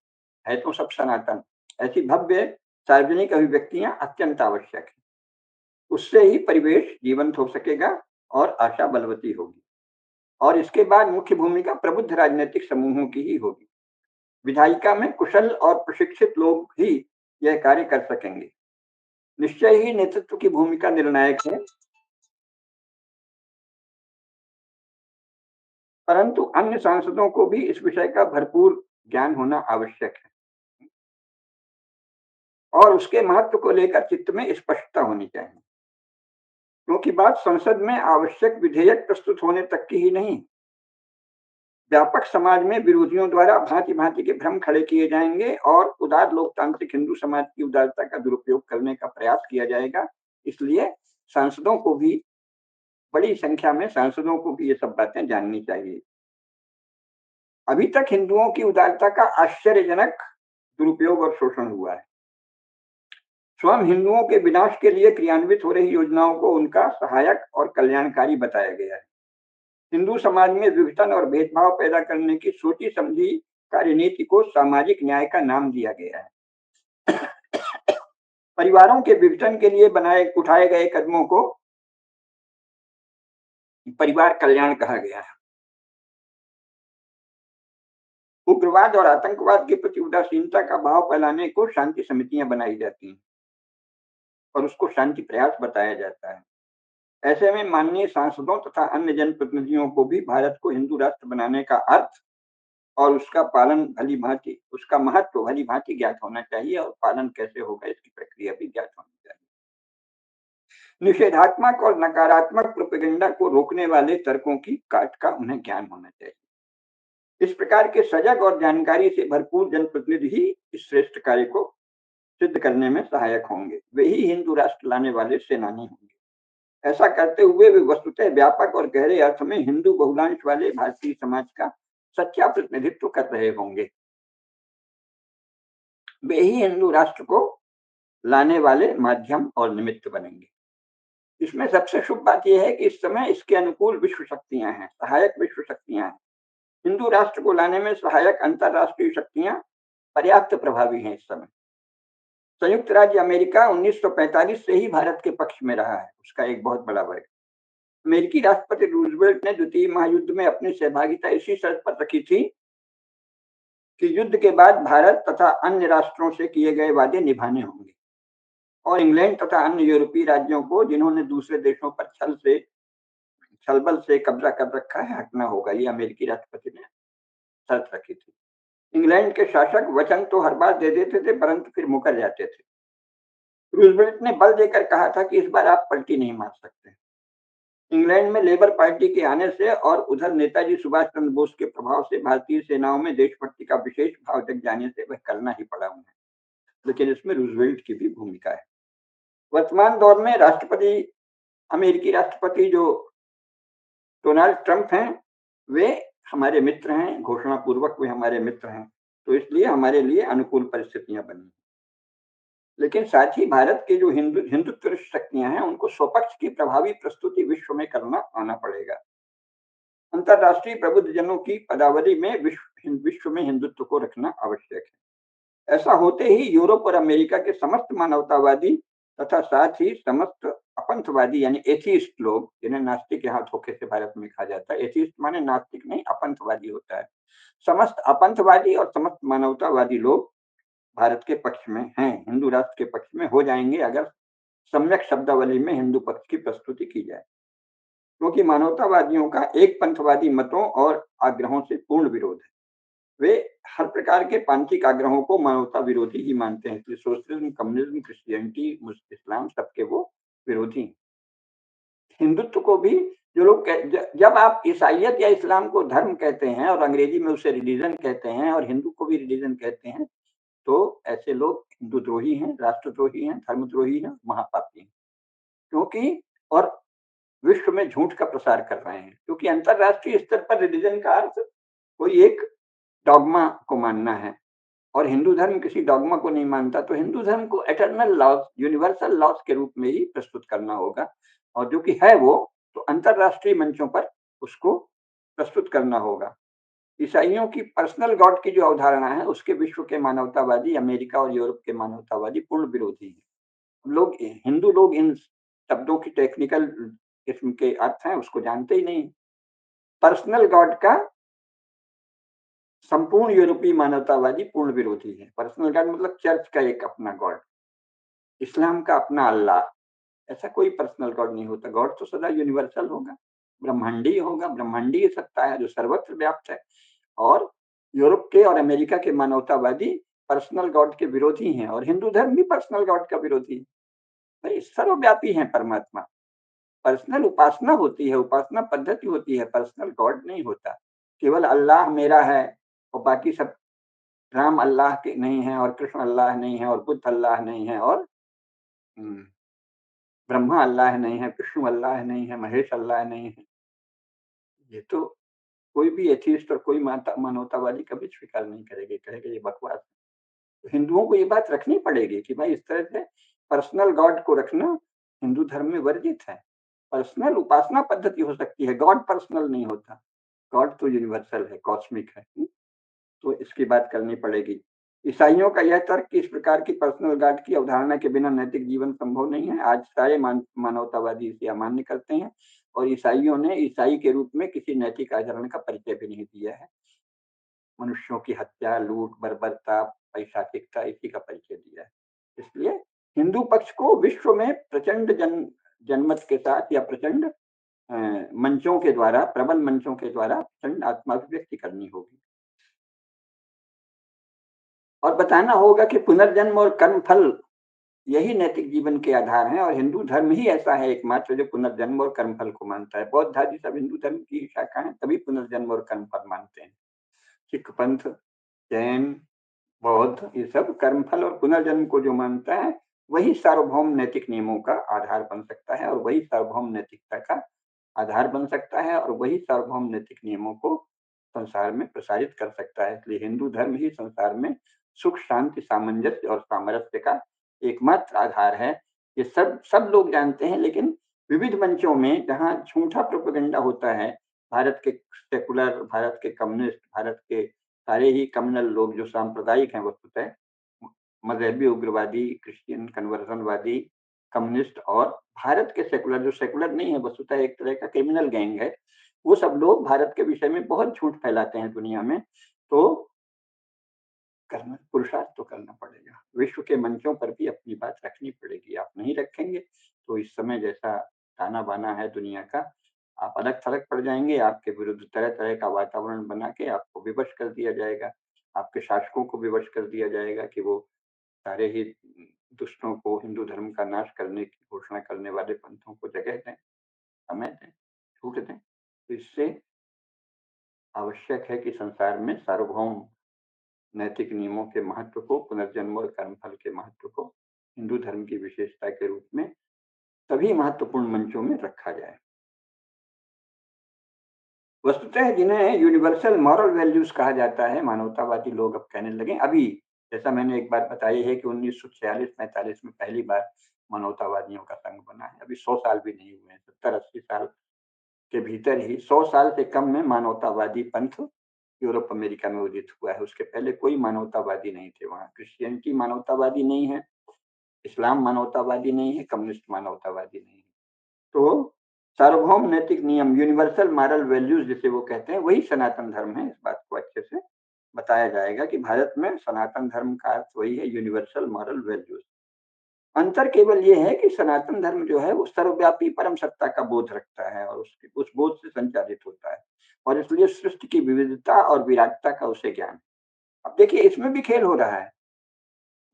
है तो सब सनातन। ऐसी भव्य सार्वजनिक अभिव्यक्तियाँ अत्यंत आवश्यक हैं। उससे ही परिवेश जीवंत हो सकेगा और आशा बलवती होगी। और इसके बाद मुख्य भूमिका प्रबुद्ध राजनीतिक समूहों की ही होगी। विधायिका में कुशल और प्रशिक्षित लोग ही यह कार्य कर सकेंगे। निश्चय ही नेतृत्व की भूमिका निर्णायक है, परंतु अन्य सांसदों को भी इस विषय का भरपूर ज्ञान होना आवश्यक है और उसके महत्व को लेकर चित्त में स्पष्टता होनी चाहिए। क्योंकि बात संसद में आवश्यक विधेयक प्रस्तुत होने तक की ही नहीं, व्यापक समाज में विरोधियों द्वारा भांति-भांति के भ्रम खड़े किए जाएंगे और उदार लोकतांत्रिक हिंदू समाज की उदारता का दुरुपयोग करने का प्रयास किया जाएगा। इसलिए सांसदों को भी, बड़ी संख्या में सांसदों को भी ये सब बातें जाननी चाहिए। अभी तक हिंदुओं की उदारता का आश्चर्यजनक दुरुपयोग और शोषण हुआ है। स्वयं हिंदुओं के विनाश के लिए क्रियान्वित हो रही योजनाओं को उनका सहायक और कल्याणकारी बताया गया है। हिंदू समाज में विघटन और भेदभाव पैदा करने की सोची समझी कार्यनीति को सामाजिक न्याय का नाम दिया गया है। परिवारों के विघटन के लिए उठाए गए कदमों को परिवार कल्याण कहा गया है। उग्रवाद और आतंकवाद के प्रति उदासीनता का भाव फैलाने को शांति समितियां बनाई जाती हैं और उसको शांति प्रयास बताया जाता है। ऐसे में माननीय सांसदों तथा अन्य जनप्रतिनिधियों को भी भारत को हिंदू राष्ट्र बनाने का अर्थ और उसका पालन भली भांति, उसका महत्व भली भांति ज्ञात होना चाहिए और पालन कैसे होगा इसकी प्रक्रिया भी ज्ञात होनी चाहिए। निषेधात्मक और नकारात्मक प्रोपेगेंडा को रोकने वाले तर्कों की काट का उन्हें ज्ञान होना चाहिए। इस प्रकार के सजग और जानकारी से भरपूर जनप्रतिनिधि ही इस श्रेष्ठ कार्य को सिद्ध करने में सहायक होंगे। वे ही हिंदू राष्ट्र लाने वाले सेनानी होंगे। ऐसा करते हुए वे वस्तुतः व्यापक और गहरे अर्थ में हिंदू बहुलांश वाले भारतीय समाज का सच्चा प्रतिनिधित्व कर रहे होंगे। वे ही हिंदू राष्ट्र को लाने वाले माध्यम और निमित्त बनेंगे। इसमें सबसे शुभ बात यह है कि इस समय इसके अनुकूल विश्व शक्तियां हैं, सहायक विश्व शक्तियां हैं। हिंदू राष्ट्र को लाने में सहायक अंतरराष्ट्रीय शक्तियां पर्याप्त प्रभावी हैं। इस समय संयुक्त राज्य अमेरिका 1945 से ही भारत के पक्ष में रहा है, उसका एक बहुत बड़ा वर्ग। अमेरिकी राष्ट्रपति रूजवेल्ट ने द्वितीय महायुद्ध में अपनी सहभागिता इसी शर्त पर रखी थी कि युद्ध के बाद भारत तथा अन्य राष्ट्रों से किए गए वादे निभाने होंगे और इंग्लैंड तथा अन्य यूरोपीय राज्यों को जिन्होंने दूसरे देशों पर छलबल से कब्जा कर रखा है, हटना होगा। ये अमेरिकी राष्ट्रपति ने शर्त रखी थी। इंग्लैंड के शासक वचन तो हर बार दे देते थे, परंतु फिर मुकर जाते थे। रूजवेल्ट ने बल देकर कहा था कि इस बार आप पलटी नहीं मार सकते। इंग्लैंड में लेबर पार्टी के आने से और उधर नेताजी सुभाष चंद्र बोस के प्रभाव से भारतीय सेनाओं में देशभक्ति का विशेष भाव जग जाने से वह करना ही पड़ा उन्हें। लेकिन इसमें रूजवेल्ट की भी भूमिका है। वर्तमान दौर में अमेरिकी राष्ट्रपति जो डोनाल्ड ट्रंप हैं, वे हमारे मित्र हैं, घोषणा पूर्वक वे हमारे मित्र हैं, तो इसलिए हमारे लिए अनुकूल परिस्थितियां बनी। लेकिन साथ ही भारत के जो हिंदुत्व शक्तियां हैं, उनको स्वपक्ष की प्रभावी प्रस्तुति विश्व में करना आना पड़ेगा। अंतरराष्ट्रीय प्रबुद्धजनों की पदावली में विश्व में हिंदुत्व को रखना आवश्यक है। ऐसा होते ही यूरोप और अमेरिका के समस्त मानवतावादी तथा साथ ही समस्त अपंथवादी यानी एथिस्ट लोग, जिन्हें नास्तिक यहाँ धोखे से भारत में कहा जाता है, एथिस्ट माने नास्तिक नहीं, अपंथवादी होता है। समस्त अपंथवादी और समस्त मानवतावादी लोग भारत के पक्ष में हैं, हिंदू राष्ट्र के पक्ष में हो जाएंगे अगर सम्यक शब्दावली में हिंदू पक्ष की प्रस्तुति की जाए। क्योंकि मानवतावादियों का एक पंथवादी मतों और आग्रहों से पूर्ण विरोध है। वे हर प्रकार के पांथिक आग्रहों को मानवता विरोधी ही मानते हैं। इसलिए सोशलिज्म, कम्युनिज्म, क्रिश्चियनिटी, इस्लाम सबके वो विरोधी हैं। हिंदुत्व को भी जो लोग जब आप ईसाइयत या इस्लाम को धर्म कहते हैं और अंग्रेजी में उसे रिलीजन कहते हैं और हिंदू को भी रिलीजन कहते हैं, तो ऐसे लोग हिंदुद्रोही हैं, राष्ट्रद्रोही हैं, धर्मद्रोही हैं, महापापी हैं। क्योंकि और विश्व में झूठ का प्रसार कर रहे हैं। क्योंकि अंतरराष्ट्रीय स्तर पर रिलीजन का अर्थ कोई एक डॉगमा को मानना है और हिंदू धर्म किसी डॉगमा को नहीं मानता। तो हिंदू धर्म को एटर्नल लॉज, यूनिवर्सल लॉज के रूप में ही प्रस्तुत करना होगा और जो कि है वो, तो अंतरराष्ट्रीय मंचों पर उसको प्रस्तुत करना होगा। ईसाइयों की पर्सनल गॉड की जो अवधारणा है, उसके विश्व के मानवतावादी, अमेरिका और यूरोप के मानवतावादी पूर्ण विरोधी हैं। हिंदू लोग इन शब्दों की टेक्निकल किस्म के अर्थ हैं, उसको जानते ही नहीं। पर्सनल गॉड का संपूर्ण यूरोपीय मानवतावादी पूर्ण विरोधी है। पर्सनल गॉड मतलब चर्च का एक अपना गॉड, इस्लाम का अपना अल्लाह। ऐसा कोई पर्सनल गॉड नहीं होता। गॉड तो सदा यूनिवर्सल होगा, ब्रह्मांडीय होगा, ब्रह्मांडीय सत्ता है जो सर्वत्र व्याप्त है। और यूरोप के और अमेरिका के मानवतावादी पर्सनल गॉड के विरोधी हैं और हिंदू धर्म भी पर्सनल गॉड का विरोधी है। भाई सर्वव्यापी है परमात्मा। पर्सनल उपासना होती है, उपासना पद्धति होती है, पर्सनल गॉड नहीं होता। केवल अल्लाह मेरा है और बाकी सब, राम अल्लाह के नहीं है और कृष्ण अल्लाह नहीं है और बुद्ध अल्लाह नहीं है और ब्रह्मा अल्लाह नहीं है, विष्णु अल्लाह नहीं है, महेश अल्लाह नहीं है। ये तो कोई भी एथिस्ट और कोई मानवतावादी कभी स्वीकार नहीं करेगा, कहेगा ये बकवास है। हिंदुओं को ये बात रखनी पड़ेगी कि भाई इस तरह से पर्सनल गॉड को रखना हिंदू धर्म में वर्जित है। पर्सनल उपासना पद्धति हो सकती है, गॉड पर्सनल नहीं होता। गॉड तो यूनिवर्सल है, कॉस्मिक है। तो इसकी बात करनी पड़ेगी। ईसाइयों का यह तर्क कि इस प्रकार की पर्सनल गॉड की अवधारणा के बिना नैतिक जीवन संभव नहीं है। आज सारे मानवतावादी इसे अमान्य करते हैं और ईसाइयों ने ईसाई के रूप में किसी नैतिक आचरण का परिचय भी नहीं दिया है। मनुष्यों की हत्या, लूट, बर्बरता, पैशाचिकता इसी का परिचय दिया है। इसलिए हिंदू पक्ष को विश्व में प्रचंड जनमत के साथ या प्रचंड मंचों के द्वारा, प्रबल मंचों के द्वारा प्रचंड आत्माभिव्यक्ति करनी होगी और बताना होगा कि पुनर्जन्म और कर्मफल यही नैतिक जीवन के आधार हैं और हिंदू धर्म ही ऐसा है एकमात्र जो पुनर्जन्म और कर्मफल को मानता है। बौद्ध आदि सब हिंदू धर्म की शाखा है, तभी पुनर्जन्म और कर्मफल मानते हैं। सिख पंथ, जैन, बौद्ध ये सब कर्मफल और पुनर्जन्म को जो मानता है वही सार्वभौम नैतिक नियमों का आधार बन सकता है और वही सार्वभौम नैतिकता का आधार बन सकता है और वही सार्वभौम नैतिक नियमों को संसार में प्रसारित कर सकता है। इसलिए हिंदू धर्म ही संसार में सुख, शांति, सामंजस्य और सामरस्य का एकमात्र आधार है। ये सब सब लोग जानते हैं, लेकिन विविध मंचों में जहाँ झूठा प्रोपेगेंडा होता है, भारत के सेकुलर, भारत के कम्युनिस्ट, भारत के सारे ही कम्युनल लोग जो सांप्रदायिक हैं वस्तुतः, मजहबी उग्रवादी, क्रिश्चियन कन्वर्जनवादी, कम्युनिस्ट और भारत के सेकुलर जो सेकुलर नहीं है वस्तुतः एक तरह का क्रिमिनल गैंग है, वो सब लोग भारत के विषय में बहुत झूठ फैलाते हैं दुनिया में। तो करना पुरुषार्थ तो करना पड़ेगा, विश्व के मंचों पर भी अपनी बात रखनी पड़ेगी। आप नहीं रखेंगे तो इस समय जैसा ताना बाना है दुनिया का, आप अलग थलग पड़ जाएंगे, आपके विरुद्ध तरह तरह का वातावरण बना के आपको विवश कर दिया जाएगा, आपके शासकों को विवश कर दिया जाएगा कि वो सारे ही दुष्टों को, हिंदू धर्म का नाश करने की घोषणा करने वाले पंथों को जगह दें, समय दें, छूट दें। तो इससे आवश्यक है कि संसार में सार्वभौम नैतिक नियमों के महत्व को, पुनर्जन्म और कर्मफल के महत्व को हिंदू धर्म की विशेषता के रूप में सभी महत्वपूर्ण मंचों में रखा जाए। वस्तुतः जिन्हें यूनिवर्सल मॉरल वैल्यूज कहा जाता है, मानवतावादी लोग अब कहने लगे अभी, जैसा मैंने एक बात बताई है कि 1946-45 में पहली बार मानवतावादियों का संघ बना है, अभी 100 साल भी नहीं हुए हैं। 70-80 साल के भीतर ही, 100 साल से कम में मानवतावादी पंथ यूरोप अमेरिका में उदित हुआ है। उसके पहले कोई मानवतावादी नहीं थे वहाँ। क्रिश्चियनिटी मानवतावादी नहीं है, इस्लाम मानवतावादी नहीं है, कम्युनिस्ट मानवतावादी नहीं है। तो सार्वभौम नैतिक नियम, यूनिवर्सल मॉरल वैल्यूज जिसे वो कहते हैं, वही सनातन धर्म है। इस बात को अच्छे से बताया जाएगा कि भारत में सनातन धर्म का अर्थ वही है, यूनिवर्सल मॉरल वैल्यूज। अंतर केवल ये है कि सनातन धर्म जो है वो सर्वव्यापी परम सत्ता का बोध रखता है और उसके उस बोध से संचालित होता है और इसलिए सृष्टि की विविधता और विराटता का उसे ज्ञान। अब देखिए इसमें भी खेल हो रहा है,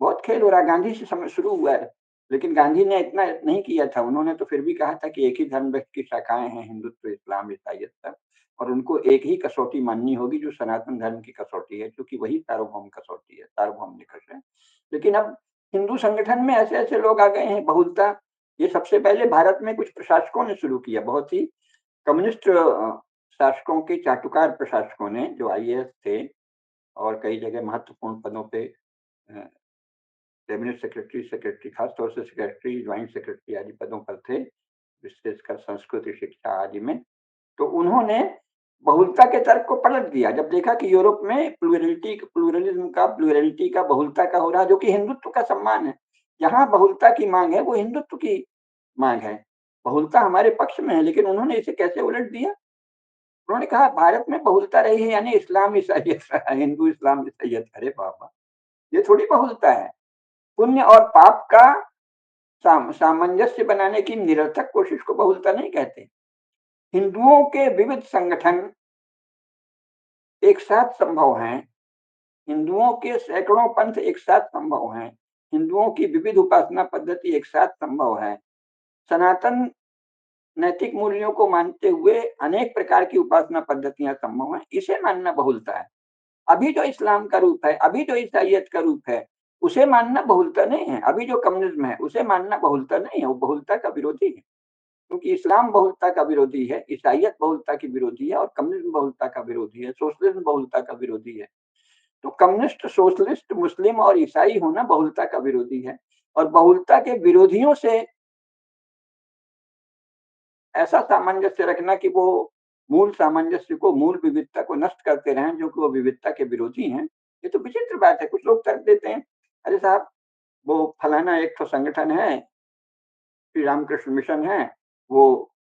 बहुत खेल हो रहा है। गांधी से समय शुरू हुआ है, लेकिन गांधी ने इतना नहीं किया था। उन्होंने तो फिर भी कहा था कि एक ही धर्म की शाखाएं हैं, हिंदुत्व, इस्लाम, ईसाइयत सब, और उनको एक ही कसौटी माननी होगी जो सनातन धर्म की कसौटी है, क्योंकि वही सार्वभौम कसौटी है, सार्वभौम निकष है। लेकिन अब हिंदू संगठन में ऐसे ऐसे लोग आ गए हैं, बहुलता। ये सबसे पहले भारत में कुछ प्रशासकों ने शुरू किया, बहुत ही कम्युनिस्ट शासकों के, चाटुकार प्रशासकों ने, जो आईएएस थे और कई जगह महत्वपूर्ण पदों पे कैबिनेट सेक्रेटरी, सेक्रेटरी, खासतौर से सेक्रेटरी, ज्वाइंट सेक्रेटरी आदि पदों पर थे, विशेषकर संस्कृति, शिक्षा आदि में। तो उन्होंने बहुलता के तर्क को पलट दिया जब देखा कि यूरोप में प्लूरलिटी का, बहुलता का हो रहा, जो कि हिंदुत्व का सम्मान है। जहां बहुलता की मांग है वो हिंदुत्व की मांग है। बहुलता हमारे पक्ष में है, लेकिन उन्होंने इसे कैसे उलट दिया? उन्होंने कहा भारत में बहुलता रही है यानी इस्लाम ईसाइयत, हिंदू इस्लाम ईसाइयत। अरे बाबा, ये थोड़ी बहुलता है। पुण्य और पाप का सामंजस्य बनाने की निरर्थक कोशिश को बहुलता नहीं कहते। हिंदुओं के विविध संगठन एक साथ संभव हैं, हिंदुओं के सैकड़ों पंथ एक साथ संभव हैं, हिंदुओं की विविध उपासना पद्धति एक साथ संभव है। सनातन नैतिक मूल्यों को मानते हुए अनेक प्रकार की उपासना पद्धतियां संभव हैं, इसे मानना बहुलता है। अभी जो इस्लाम का रूप है, अभी जो ईसाइयत का रूप है, उसे मानना बहुलता नहीं है। अभी जो कम्युनिज्म है उसे मानना बहुलता नहीं है, वो बहुलता का विरोधी है। क्योंकि इस्लाम बहुलता का विरोधी है, ईसाइयत बहुलता की विरोधी है और कम्युनिज्म बहुलता का विरोधी है, सोशलिज्म बहुलता का विरोधी है। तो कम्युनिस्ट, सोशलिस्ट, मुस्लिम और ईसाई होना बहुलता का विरोधी है, और बहुलता के विरोधियों से ऐसा सामंजस्य रखना कि वो मूल सामंजस्य को, मूल विविधता को नष्ट करते रहें, जो कि वो विविधता के विरोधी हैं, ये तो विचित्र बात है। कुछ लोग तर्क देते हैं, अरे साहब, वो फलाना एक तो संगठन है, श्री रामकृष्ण मिशन है, वो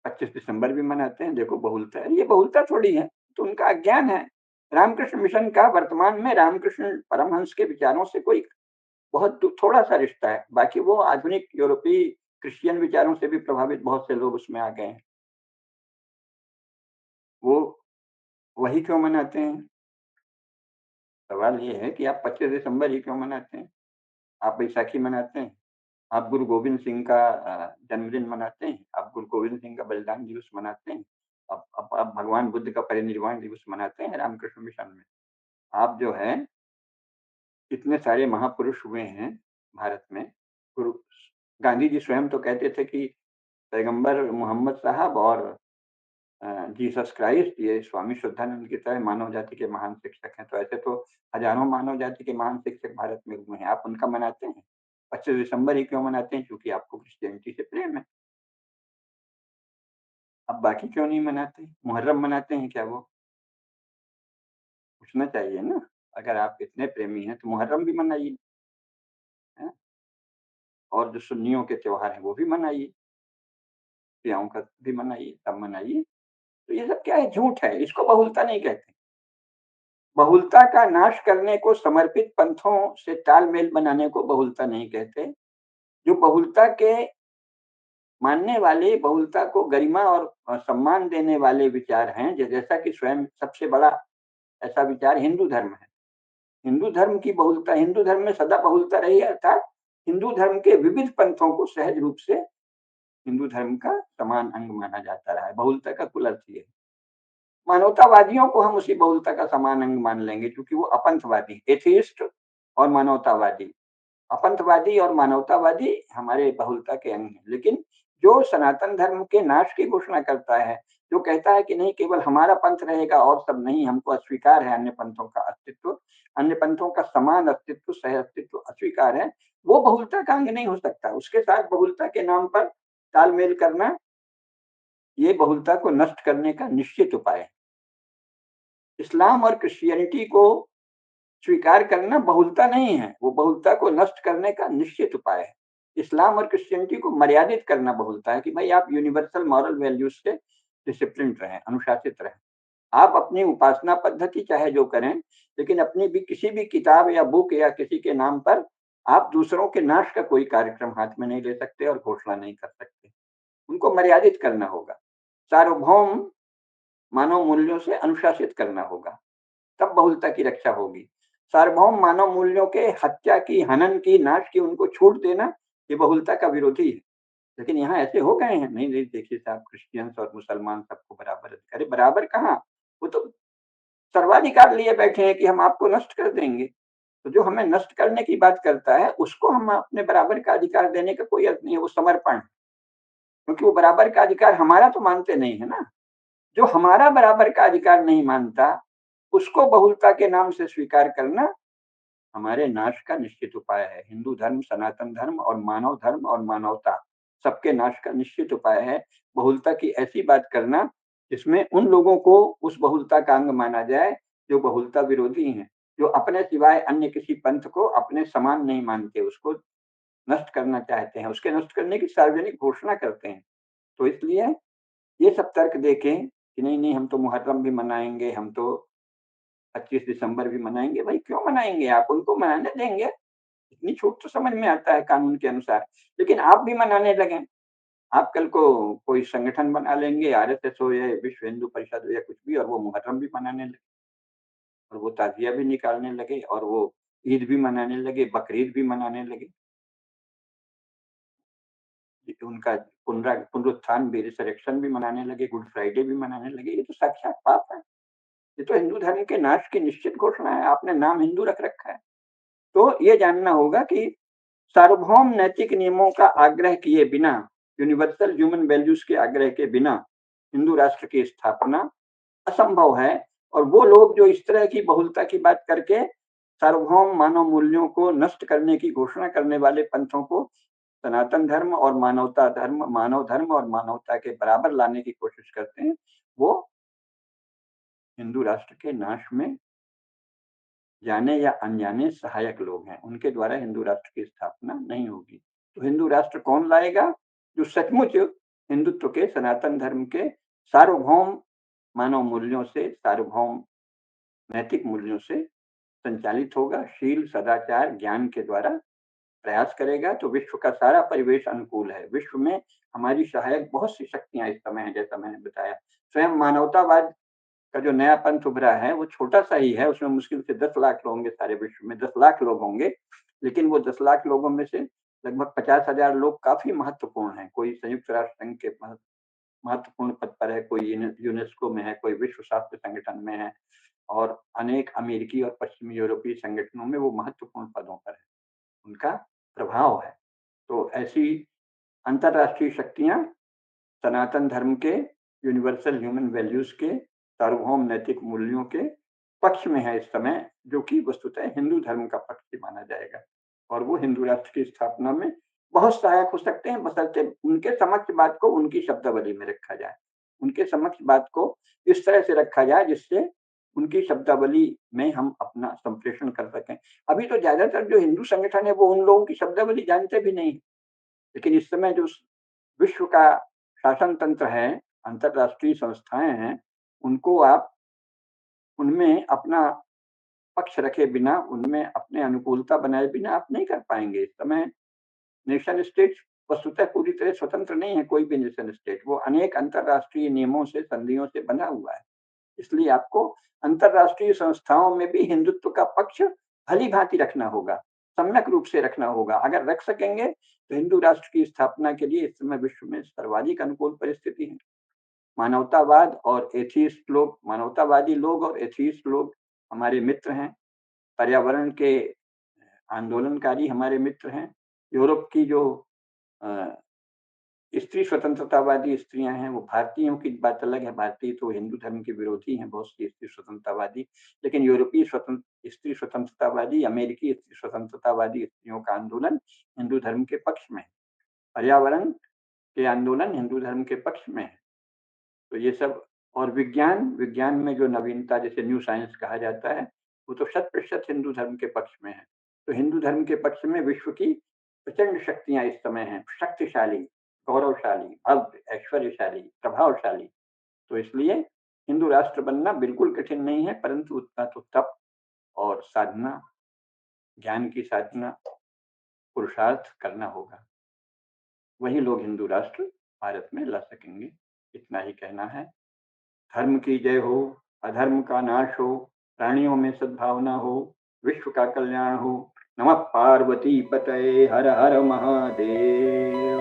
25 दिसंबर भी मनाते हैं, देखो बहुलता है। ये बहुलता थोड़ी है, तो उनका अज्ञान है। रामकृष्ण मिशन का वर्तमान में रामकृष्ण परमहंस के विचारों से कोई बहुत थोड़ा सा रिश्ता है, बाकी वो आधुनिक यूरोपीय क्रिश्चियन विचारों से भी प्रभावित बहुत से लोग उसमें आ गए हैं। वो वही क्यों मनाते हैं? सवाल ये है कि आप 25 दिसंबर ही क्यों मनाते हैं? आप बैसाखी मनाते हैं, आप गुरु गोविंद सिंह का जन्मदिन मनाते हैं, आप गुरु गोविंद सिंह का बलिदान दिवस मनाते हैं, आप भगवान बुद्ध का परिनिर्वाण दिवस मनाते हैं रामकृष्ण मिशन में। आप जो है, इतने सारे महापुरुष हुए हैं भारत में। गुरु गांधी जी स्वयं तो कहते थे कि पैगंबर मोहम्मद साहब और जीसस क्राइस्ट ये स्वामी शुद्धानंद की तरह मानव जाति के महान शिक्षक हैं। तो ऐसे तो हजारों मानव जाति के महान शिक्षक भारत में हुए हैं, आप उनका मनाते हैं। 25 दिसंबर ही क्यों मनाते हैं? क्योंकि आपको क्रिश्चियनिटी से प्रेम है। अब बाकी क्यों नहीं मनाते? मुहर्रम मनाते हैं क्या वो? पूछना चाहिए ना। अगर आप इतने प्रेमी हैं तो मुहर्रम भी मनाइए, हैं? और जो सुन्नियों के त्योहार हैं वो भी मनाइए, शियाओं का भी मनाइए, सब मनाइए। तो ये सब क्या है? झूठ है, इसको बहुलता नहीं कहते। बहुलता का नाश करने को समर्पित पंथों से तालमेल बनाने को बहुलता नहीं कहते। जो बहुलता के मानने वाले, बहुलता को गरिमा और सम्मान देने वाले विचार हैं, जैसा कि स्वयं सबसे बड़ा ऐसा विचार हिंदू धर्म है। हिंदू धर्म की बहुलता, हिंदू धर्म में सदा बहुलता रही है, अर्थात हिंदू धर्म के विविध पंथों को सहज रूप से हिंदू धर्म का समान अंग माना जाता रहा है। बहुलता का कुल अर्थ ये है। मानवतावादियों को हम उसी बहुलता का समान अंग मान लेंगे, क्योंकि वो अपंथवादी, एथियस्ट और मानवतावादी, अपंथवादी और मानवतावादी हमारे बहुलता के अंग हैं। लेकिन जो सनातन धर्म के नाश की घोषणा करता है, जो कहता है कि नहीं, केवल हमारा पंथ रहेगा और सब नहीं, हमको अस्वीकार है अन्य पंथों का अस्तित्व, अन्य पंथों का समान अस्तित्व, सह अस्तित्व अस्वीकार है, वो बहुलता का अंग नहीं हो सकता। उसके साथ बहुलता के नाम पर तालमेल करना, ये बहुलता को नष्ट करने का निश्चित उपाय है। इस्लाम और क्रिश्चियनिटी को स्वीकार करना बहुलता नहीं है, वो बहुलता को नष्ट करने का निश्चित उपाय है। इस्लाम और क्रिश्चियनिटी को मर्यादित करना बहुलता है, कि भाई आप यूनिवर्सल मॉरल वैल्यूज से डिसिप्लिन रहें, अनुशासित रहें। आप अपनी उपासना पद्धति चाहे जो करें, लेकिन अपनी भी किसी भी किताब या बुक या किसी के नाम पर आप दूसरों के नाश का कोई कार्यक्रम हाथ में नहीं ले सकते और घोषणा नहीं कर सकते। उनको मर्यादित करना होगा। सार्वभौम मानव मूल्यों से अनुशासित करना होगा, तब बहुलता की रक्षा होगी। सार्वभौम मानव मूल्यों के हत्या की, हनन की, नाश की उनको छूट देना, ये बहुलता का विरोधी है। लेकिन यहाँ ऐसे हो गए हैं, नहीं नहीं, देखिए साहब, क्रिश्चियंस और मुसलमान सबको बराबर अधिकार। अरे बराबर कहाँ, वो तो सर्वाधिकार लिए बैठे हैं कि हम आपको नष्ट कर देंगे। तो जो हमें नष्ट करने की बात करता है, उसको हम अपने बराबर का अधिकार देने का कोई अर्थ नहीं है, वो समर्पण है। क्योंकि वो बराबर का अधिकार हमारा तो मानते नहीं है ना। जो हमारा बराबर का अधिकार नहीं मानता, उसको बहुलता के नाम से स्वीकार करना हमारे नाश का निश्चित उपाय है। हिंदू धर्म, सनातन धर्म और मानव धर्म और मानवता, सबके नाश का निश्चित उपाय है बहुलता की ऐसी बात करना, जिसमें उन लोगों को उस बहुलता का अंग माना जाए जो बहुलता विरोधी हैं, जो अपने सिवाय अन्य किसी पंथ को अपने समान नहीं मानते, उसको नष्ट करना चाहते हैं, उसके नष्ट करने की सार्वजनिक घोषणा करते हैं। तो इसलिए ये सब तर्क देखें कि नहीं नहीं, हम तो मुहर्रम भी मनाएंगे, हम तो 25 दिसंबर भी मनाएंगे। भाई क्यों मनाएंगे? आप उनको मनाने देंगे, इतनी छूट तो समझ में आता है कानून के अनुसार। लेकिन आप भी मनाने लगे, आप कल को कोई संगठन बना लेंगे, आरएसएस हो या विश्व हिंदू परिषद हो या कुछ भी, और वो मुहर्रम भी मनाने लगे, और वो ताजिया भी निकालने लगे, और वो ईद भी मनाने लगे, बकरीद भी मनाने लगे, उनका पुनरुत्थान भी, रिसरेक्शन भी मनाने लगे, गुड फ्राइडे भी मनाने लगे। ये तो साक्षात पाप है। ये तो हिंदू धर्म के नाश की निश्चित घोषणा है। आपने नाम हिंदू रख रखा है। तो ये जानना होगा कि सार्वभौम नैतिक नियमों का आग्रह किए बिना, यूनिवर्सल ह्यूमन वैल्यूज के आग्रह के बिना हिंदू राष्ट्र की स्थापना असंभव है। और वो लोग जो इस तरह की बहुलता की बात करके सार्वभौम मानव मूल्यों को नष्ट करने की घोषणा करने वाले पंथों को सनातन धर्म और मानवता धर्म, मानव धर्म और मानवता के बराबर लाने की कोशिश करते हैं, वो हिंदू राष्ट्र के नाश में जाने या अनजाने सहायक लोग हैं। उनके द्वारा हिंदू राष्ट्र की स्थापना नहीं होगी। तो हिंदू राष्ट्र कौन लाएगा? जो सचमुच हिंदुत्व के, सनातन धर्म के सार्वभौम मानव मूल्यों से, सार्वभौम नैतिक मूल्यों से संचालित होगा, शील, सदाचार, ज्ञान के द्वारा प्रयास करेगा। तो विश्व का सारा परिवेश अनुकूल है। विश्व में हमारी सहायक बहुत सी शक्तियां इस समय है, जैसा मैंने बताया। स्वयं मानवतावाद का जो नया पंथ उभरा है वो छोटा सा ही है, उसमें मुश्किल से 10 लाख लोग होंगे, सारे विश्व में 10 लाख लोग होंगे, लेकिन वो 10 लाख लोगों में से लगभग 50,000 लोग काफी महत्वपूर्ण हैं। कोई संयुक्त राष्ट्र संघ के महत्वपूर्ण पद पर है, कोई यूनेस्को में है, कोई विश्व स्वास्थ्य संगठन में है, और अनेक अमेरिकी और पश्चिमी यूरोपीय संगठनों में वो महत्वपूर्ण पदों पर है, उनका प्रभाव है। तो ऐसी अंतरराष्ट्रीय शक्तियां सनातन धर्म के, यूनिवर्सल ह्यूमन वैल्यूज के, सार्वभौम नैतिक मूल्यों के पक्ष में है इस समय, जो कि वस्तुतः हिंदू धर्म का पक्ष ही माना जाएगा, और वो हिंदू राष्ट्र की स्थापना में बहुत सहायक हो सकते हैं, बशर्ते उनके समक्ष बात को उनकी शब्दावली में रखा जाए। उनके समक्ष बात को इस तरह से रखा जाए जिससे उनकी शब्दावली में हम अपना संप्रेषण कर सकें। अभी तो ज्यादातर जो हिंदू संगठन है वो उन लोगों की शब्दावली जानते भी नहीं, लेकिन इस समय जो विश्व का शासन तंत्र है, अंतरराष्ट्रीय संस्थाएं हैं, उनको आप उनमें अपना पक्ष रखे बिना, उनमें अपने अनुकूलता बनाए बिना आप नहीं कर पाएंगे। इस समय नेशन स्टेट वस्तुतः पूरी तरह स्वतंत्र नहीं है। कोई भी नेशन स्टेट वो अनेक अंतरराष्ट्रीय नियमों से, संधियों से बंधा हुआ है। इसलिए आपको अंतरराष्ट्रीय संस्थाओं में भी हिंदुत्व का पक्ष भली भांति रखना होगा, सम्यक रूप से रखना होगा। अगर रख सकेंगे तो हिंदू राष्ट्र की स्थापना के लिए इस समय विश्व में सर्वाधिक अनुकूल परिस्थिति है। मानवतावाद और एथीस्ट लोग, मानवतावादी लोग और एथीस्ट लोग हमारे मित्र हैं। पर्यावरण के आंदोलनकारी हमारे मित्र हैं। यूरोप की जो स्त्री स्वतंत्रतावादी स्त्रियां हैं, वो भारतीयों की बात अलग है, भारतीय तो हिंदू धर्म के विरोधी हैं बहुत सी स्त्री स्वतंत्रतावादी, लेकिन यूरोपीय स्त्री स्वतंत्रतावादी, अमेरिकी स्त्री स्वतंत्रतावादी स्त्रियों का आंदोलन हिंदू धर्म के पक्ष में है। पर्यावरण के आंदोलन हिंदू धर्म के पक्ष में है। तो ये सब, और विज्ञान, विज्ञान में जो नवीनता, जैसे न्यू साइंस कहा जाता है, वो तो 100% हिंदू धर्म के पक्ष में है। तो हिंदू धर्म के पक्ष में विश्व की प्रचंड शक्तियां इस समय हैं, शक्तिशाली, गौरवशाली, भव्य, ऐश्वर्यशाली, प्रभावशाली। तो इसलिए हिंदू राष्ट्र बनना बिल्कुल कठिन नहीं है, परंतु उतना तो तप और साधना, ज्ञान की साधना, पुरुषार्थ करना होगा। वही लोग हिंदू राष्ट्र भारत में ला सकेंगे। इतना ही कहना है। धर्म की जय हो, अधर्म का नाश हो, प्राणियों में सद्भावना हो, विश्व का कल्याण हो। नमः पार्वती पतये, हर हर महादेव।